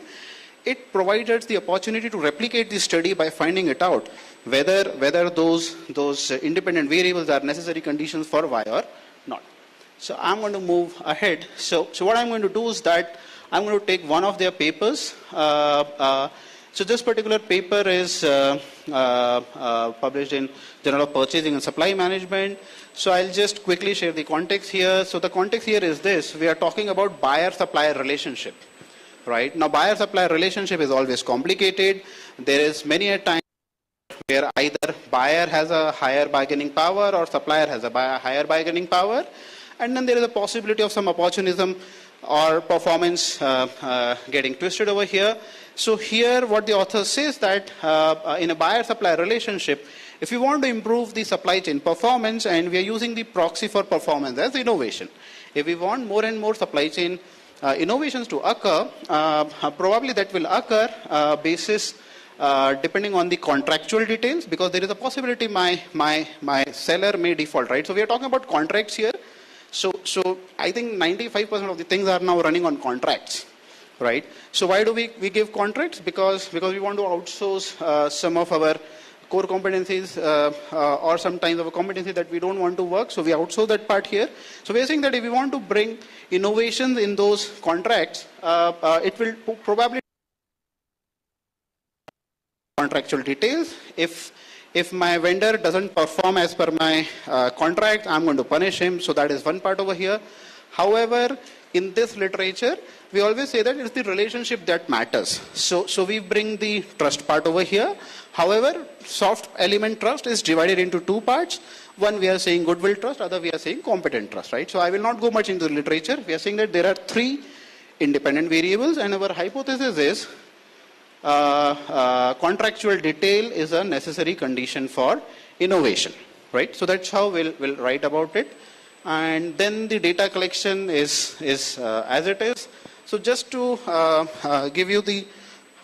Speaker 11: it provides us the opportunity to replicate the study by finding it out whether those independent variables are necessary conditions for y or not. So I'm going to move ahead. So what I'm going to do is that I'm going to take one of their papers. So this particular paper is published in Journal of Purchasing and Supply Management. So I'll just quickly share the context here. So the context here is this: we are talking about buyer-supplier relationship, right? Now buyer-supplier relationship is always complicated. There is many a time where either buyer has a higher bargaining power or supplier has a higher bargaining power, and then there is a possibility of some opportunism or performance getting twisted over here. So here what the author says that in a buyer-supplier relationship, if we want to improve the supply chain performance, and we are using the proxy for performance as innovation, if we want more and more supply chain innovations to occur, probably that will occur basis depending on the contractual details, because there is a possibility my seller may default, right? So we are talking about contracts here. So I think 95% of the things are now running on contracts, right? So why do we give contracts? Because we want to outsource some of our core competencies or sometimes of a competency that we don't want to work. So we outsource that part here. So we are saying that if we want to bring innovations in those contracts, it will probably contractual details. If If my vendor doesn't perform as per my contract, I'm going to punish him. So that is one part over here. However, in this literature, we always say that it's the relationship that matters. So we bring the trust part over here. However, soft element trust is divided into two parts. One, we are saying goodwill trust, other we are saying competent trust, right? So I will not go much into the literature. We are saying that there are three independent variables, and our hypothesis is contractual detail is a necessary condition for innovation, right? So that's how we'll write about it. And then the data collection is as it is. So just to give you the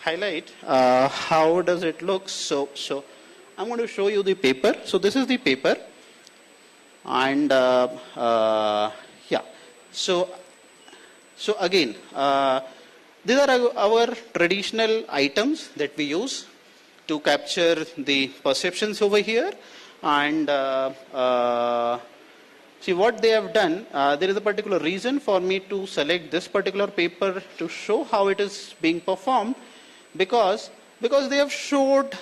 Speaker 11: highlight, how does it look? So I'm going to show you the paper. So this is the paper. And yeah, so again, these are our traditional items that we use to capture the perceptions over here. And see what they have done, there is a particular reason for me to select this particular paper to show how it is being performed, because they have showed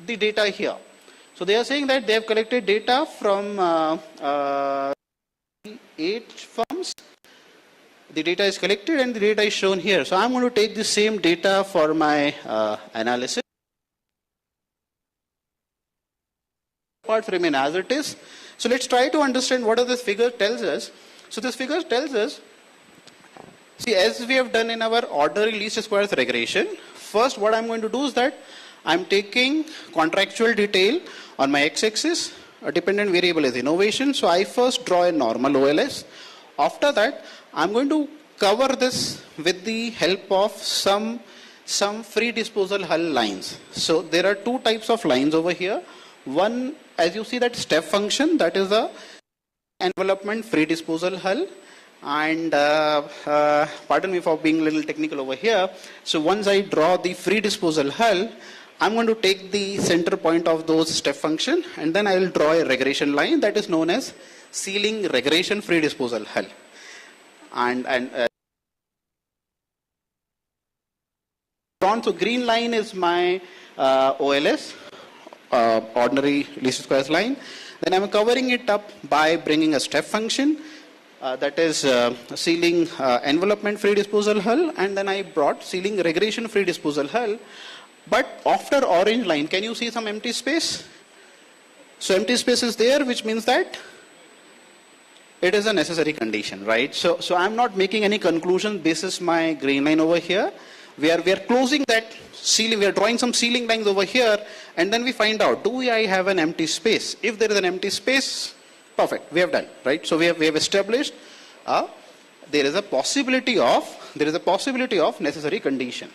Speaker 11: the data here. So they are saying that they have collected data from 8 firms. The data is collected and the data is shown here. So I'm going to take the same data for my analysis. Parts remain as it is. So let's try to understand what this figure tells us. So this figure tells us, see, as we have done in our ordinary least squares regression, first what I'm going to do is that I'm taking contractual detail on my x-axis. A dependent variable is innovation. So I first draw a normal OLS. After that, I'm going to cover this with the help of some free disposal hull lines. So there are two types of lines over here. One, as you see that step function, that is the envelopment free disposal hull. And pardon me for being a little technical over here. So once I draw the free disposal hull, I'm going to take the center point of those step function, and then I will draw a regression line that is known as ceiling regression free disposal hull. So green line is my OLS, ordinary least squares line. Then I'm covering it up by bringing a step function, that is ceiling envelopment free disposal hull, and then I brought ceiling regression free disposal hull. But after orange line, can you see some empty space? So empty space is there, which means that it is a necessary condition, right? So I'm not making any conclusion basis my green line over here. We are closing that ceiling, we are drawing some ceiling lines over here, and then we find out, do I have an empty space? If there is an empty space, perfect, we have done, right? So we have established there is a possibility of necessary condition,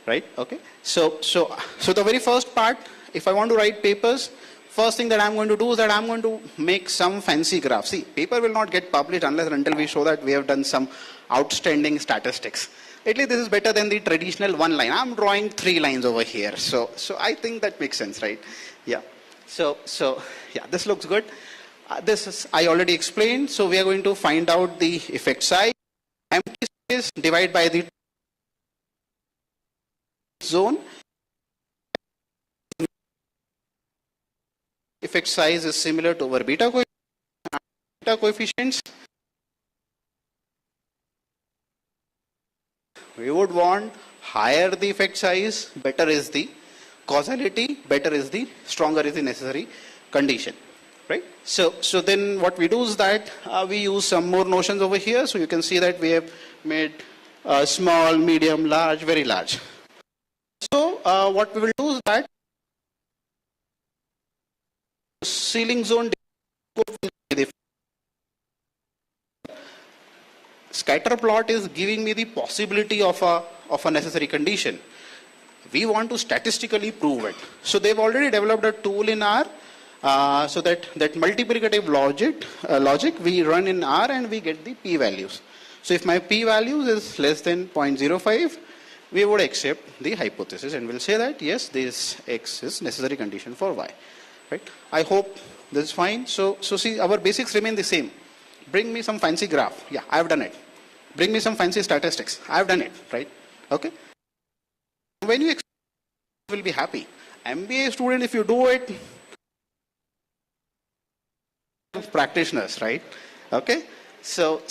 Speaker 11: right? Okay. So the very first part, if I want to write papers, first thing that I'm going to do is that I'm going to make some fancy graph. See, paper will not get published unless and until we show that we have done some outstanding statistics. At least this is better than the traditional one line. I'm drawing 3 lines over here. So I think that makes sense, right? Yeah. So yeah, this looks good. This is, I already explained. So we are going to find out the effect size. Empty space divided by the zone. Effect size is similar to our beta coefficients. We would want higher the effect size, better is the causality, stronger is the necessary condition, right? So then what we do is that we use some more notions over here. So you can see that we have made small, medium, large, very large. So what we will do is that ceiling zone scatter plot is giving me the possibility of a necessary condition. We want to statistically prove it. So they've already developed a tool in R, so that multiplicative logic we run in R and we get the p values. So if my p values is less than 0.05, we would accept the hypothesis and we'll say that yes, this X is necessary condition for Y. Right? I hope this is fine. So see, our basics remain the same. Bring me some fancy graph. Yeah, I have done it. Bring me some fancy statistics. I have done it. Right? Okay. When you will be happy. MBA student, if you do it, practitioners, right? Okay, so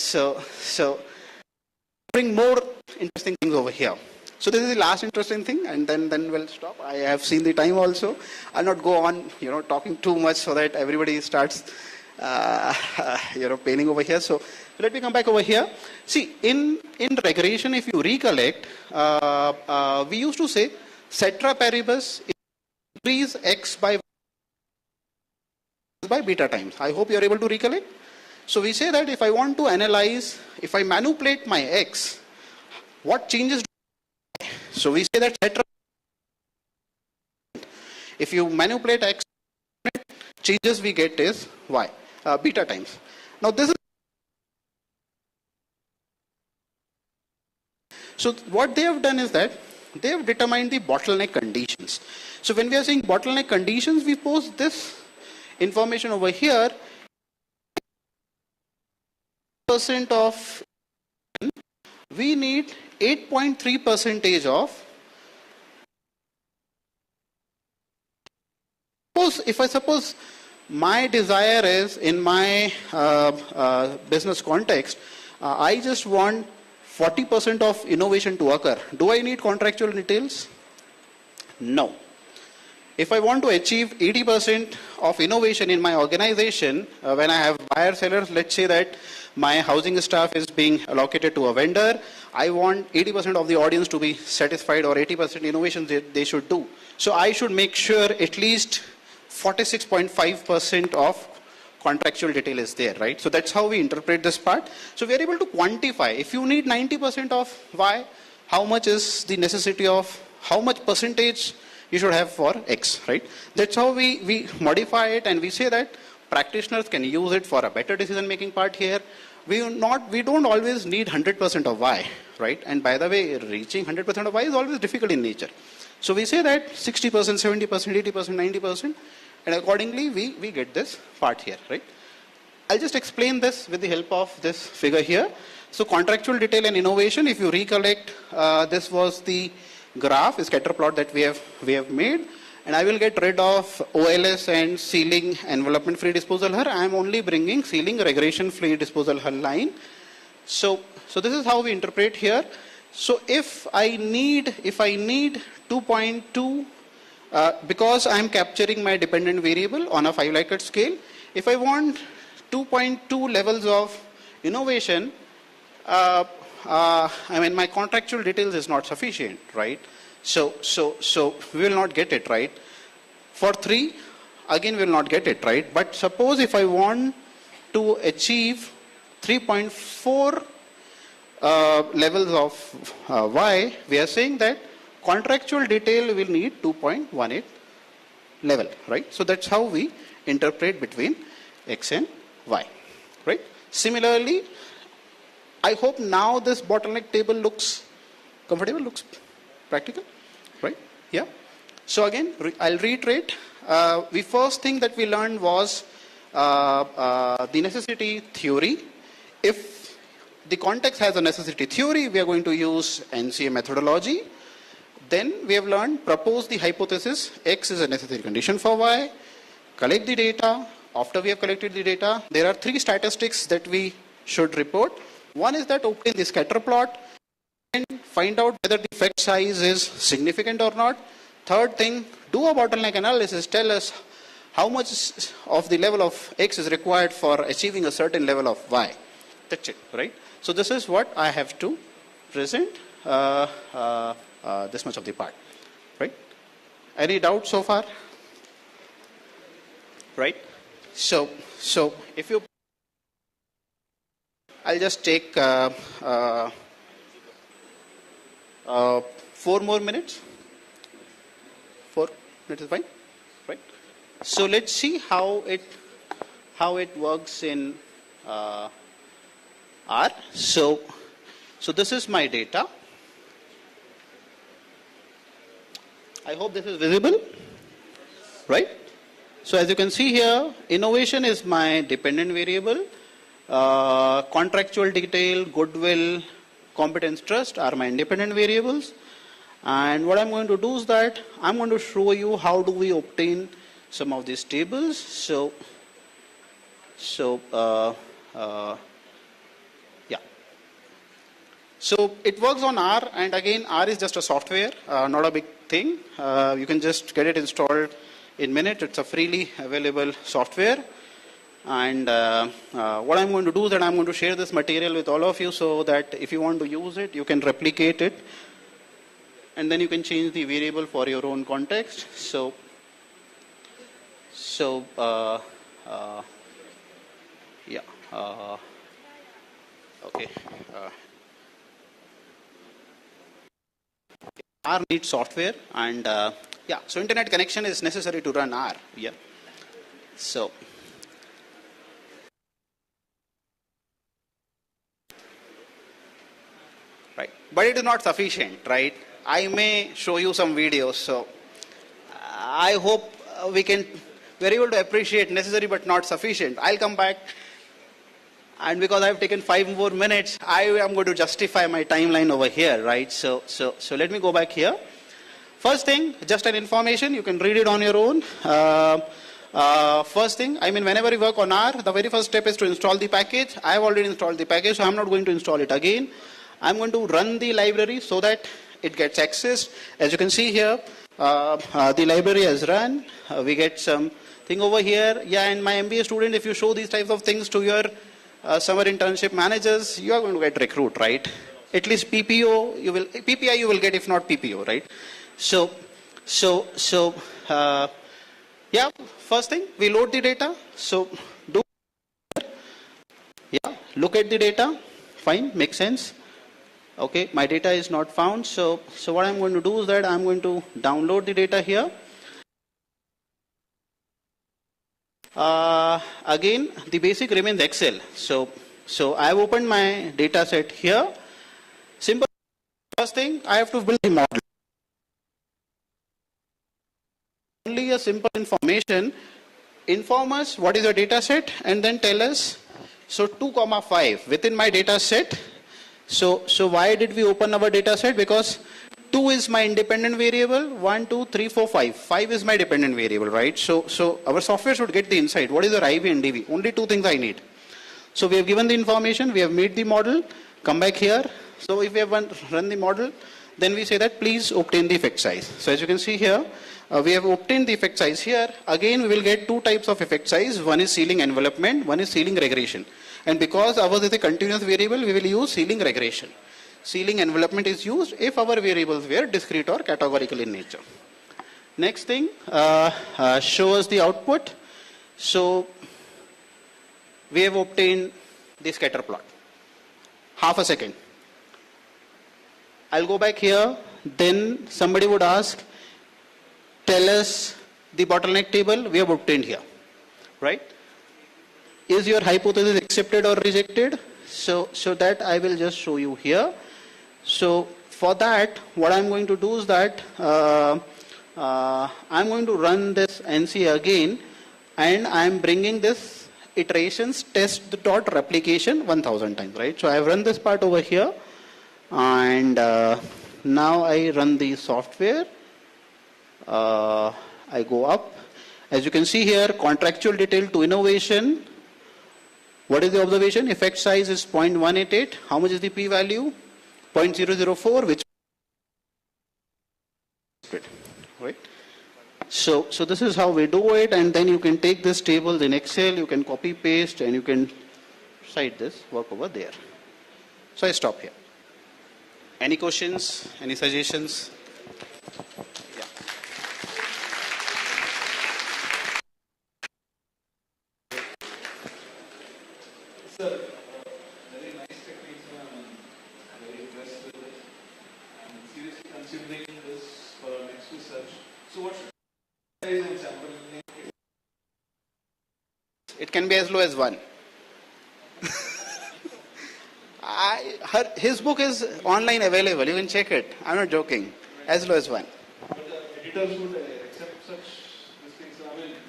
Speaker 11: bring more interesting things over here. So this is the last interesting thing, and then we'll stop. I have seen the time also. I'll not go on, talking too much so that everybody starts, paining over here. So let me come back over here. See, in regression, if you recollect, we used to say ceteris paribus increase x by beta times. I hope you are able to recollect. So we say that if I want to analyze, if I manipulate my x, what changes do I? So we say that if you manipulate x, changes we get is y, beta times. Now this is, so what they have done is that they have determined the bottleneck conditions. So when we are saying bottleneck conditions, we post this information over here. % of, we need 8.3% of, if I suppose my desire is in my business context, I just want 40% of innovation to occur. Do I need contractual details? No. If I want to achieve 80% of innovation in my organization, when I have buyer sellers, let's say that my housing staff is being allocated to a vendor, I want 80% of the audience to be satisfied, or 80% innovations they should do. So I should make sure at least 46.5% of contractual detail is there, right? So that's how we interpret this part. So we are able to quantify. If you need 90% of Y, how much is the necessity of, how much percentage you should have for X, right? That's how we modify it, and we say that practitioners can use it for a better decision making part here. We don't always need 100% of Y, right? And by the way, reaching 100% of Y is always difficult in nature. So we say that 60%, 70%, 80%, 90%, and accordingly we get this part here, right? I'll just explain this with the help of this figure here. So contractual detail and innovation, if you recollect, this was the graph, scatter plot that we have made, and I will get rid of OLS and ceiling envelopment free disposal here. I am only bringing ceiling regression free disposal hull line. So this is how we interpret here. So if I need 2.2, because I am capturing my dependent variable on a 5 Likert scale, if I want 2.2 levels of innovation, my contractual details is not sufficient, right? So we will not get it, right? For 3, again we will not get it, right? But suppose if I want to achieve 3.4 levels of Y, we are saying that contractual detail will need 2.18 level, right? So that's how we interpret between X and Y, right? Similarly, I hope now this bottleneck table looks comfortable, looks practical, right? Yeah. So again, I'll reiterate. The first thing that we learned was the necessity theory. If the context has a necessity theory, we are going to use NCA methodology. Then we have learned propose the hypothesis X is a necessary condition for Y, collect the data. After we have collected the data, there are 3 statistics that we should report. One is that obtain the scatter plot and find out whether the effect size is significant or not. Third thing, do a bottleneck analysis, tell us how much of the level of X is required for achieving a certain level of Y. That's it, right? So this is what I have to present, this much of the part, right? Any doubts so far? Right? So if you, I'll just take 4 more minutes. 4 minutes is fine, right? So let's see how it works in R. So this is my data. I hope this is visible, right? So as you can see here, innovation is my dependent variable. Contractual detail, goodwill, competence, trust are my independent variables. And what I'm going to do is that I'm going to show you how do we obtain some of these tables. So it works on R, and again R is just a software, not a big thing. You can just get it installed in minutes. It's a freely available software. And what I'm going to do is that I'm going to share this material with all of you so that if you want to use it, you can replicate it. And then you can change the variable for your own context. Okay. R needs software, and so internet connection is necessary to run R. Yeah. So. Right. But it is not sufficient, right? I may show you some videos, so I hope we're able to appreciate necessary but not sufficient. I'll come back, and because I've taken 5 more minutes, I am going to justify my timeline over here, right? So let me go back here. First thing, just an information, you can read it on your own. First thing, whenever you work on R, the very first step is to install the package. I have already installed the package, so I'm not going to install it again. I'm going to run the library so that it gets accessed. As you can see here, the library has run. We get some thing over here. Yeah, and my MBA student, if you show these types of things to your summer internship managers, you are going to get recruit, right? At least PPI you will get, if not PPO, right? First thing, we load the data. So look at the data. Fine, makes sense. Okay, my data is not found. So what I'm going to do is that I'm going to download the data here. Again, the basic remains Excel. So I've opened my data set here. Simple. First thing, I have to build the model. Only a simple information. Inform us what is your data set, and then tell us. So 2,5 within my data set. So why did we open our data set? Because 2 is my independent variable, 1, 2, 3, 4, 5. 5 is my dependent variable, right? So our software should get the insight. What is your IV and DV? Only 2 things I need. So we have given the information, we have made the model, come back here. So if we have run the model, then we say that please obtain the effect size. So as you can see here, we have obtained the effect size here. Again, we will get 2 types of effect size. One is ceiling envelopment, one is ceiling regression. And because ours is a continuous variable, we will use ceiling regression. Ceiling envelopment is used if our variables were discrete or categorical in nature. Next thing, show us the output. So we have obtained the scatter plot. Half a second. I'll go back here. Then somebody would ask, tell us the bottleneck table we have obtained here, right? Is your hypothesis accepted or rejected? So that I will just show you here. So for that, what I'm going to do is that I'm going to run this NC again, and I'm bringing this iterations test dot replication 1000 times, right? So I've run this part over here, and now I run the software. I go up. As you can see here, contractual detail to innovation. What is the observation? Effect size is 0.188. How much is the p-value? 0.004, which right? So this is how we do it, and then you can take this table in Excel, you can copy paste, and you can cite this, work over there. So I stop here. Any questions? Any suggestions?
Speaker 4: Sir, very nice techniques, I'm very impressed with it. I'm seriously considering this for our next research. So what should I say example?
Speaker 11: It can be as low as 1. His book is online available, you can check it. I'm not joking. As low as 1.
Speaker 4: But the editors would accept such things.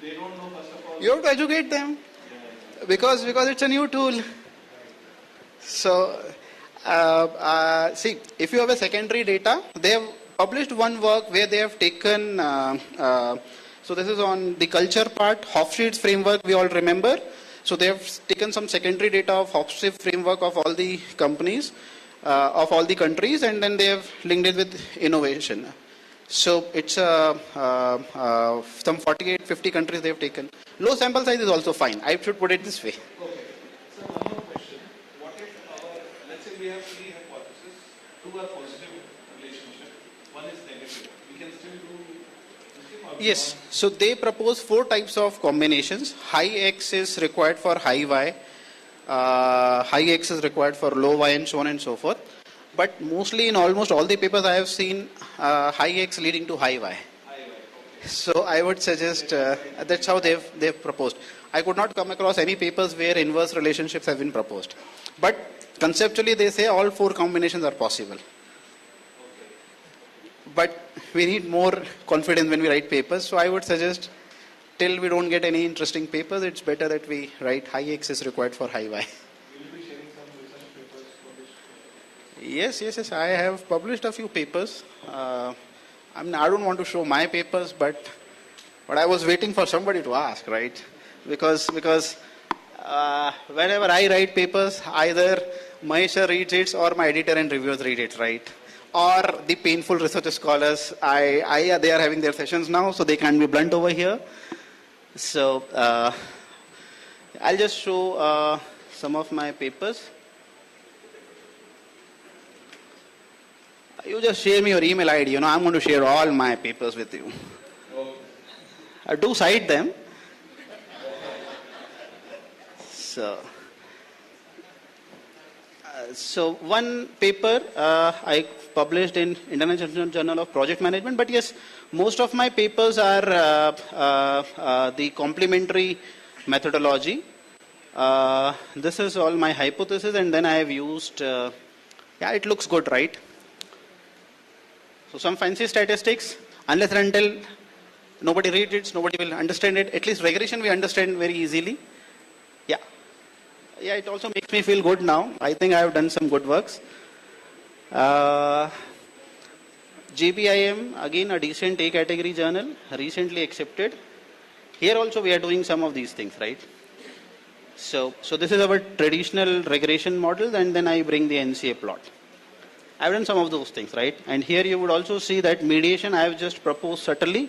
Speaker 4: They don't know first of all.
Speaker 11: You have to educate them. Because it's a new tool. So, see, if you have a secondary data, they have published one work where they have taken, so this is on the culture part, Hofstede's framework, we all remember. So they have taken some secondary data of Hofstede framework of all the companies, of all the countries, and then they have linked it with innovation. So it's some 48, 50 countries they have taken. Low sample size is also fine. I should put it this way.
Speaker 4: Okay. So one more question. What if let's say we have three hypotheses, two are positive relationship, one is negative. We can still do this thing?
Speaker 11: Yes. So they propose 4 types of combinations. High X is required for high Y. High X is required for low Y, and so on and so forth. But mostly in almost all the papers I have seen, high X leading to high Y. So I would suggest that's how they've proposed. I could not come across any papers where inverse relationships have been proposed. But conceptually they say all 4 combinations are possible. But we need more confidence when we write papers. So I would suggest till we don't get any interesting papers, it's better that we write high X is required for high Y.
Speaker 4: Will you be sharing some research papers published?
Speaker 11: Yes. I have published a few papers. I don't want to show my papers, but I was waiting for somebody to ask, right? Because whenever I write papers, either Mahesh reads it or my editor and reviewers read it, right? Or the painful research scholars, they are having their sessions now, so they can't be blunt over here. So I'll just show some of my papers. You just share me your email ID. I'm going to share all my papers with you. Do cite them. So one paper I published in International Journal of Project Management. But yes, most of my papers are the complementary methodology. This is all my hypothesis, and then I have used. It looks good, right? So some fancy statistics, unless and until nobody reads it, nobody will understand it. At least regression we understand very easily. Yeah, it also makes me feel good now. I think I have done some good works. GBIM, again a decent A category journal, recently accepted. Here also we are doing some of these things, right? So this is our traditional regression model, and then I bring the NCA plot. I've done some of those things, right? And here you would also see that mediation I have just proposed subtly.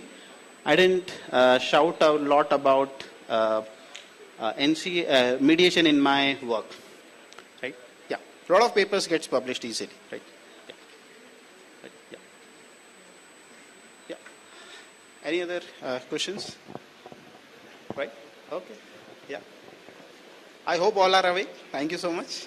Speaker 11: I didn't shout a lot about mediation in my work, right? Yeah, a lot of papers gets published easily, right? Yeah. Any other questions? Right? Okay. Yeah. I hope all are awake. Thank you so much.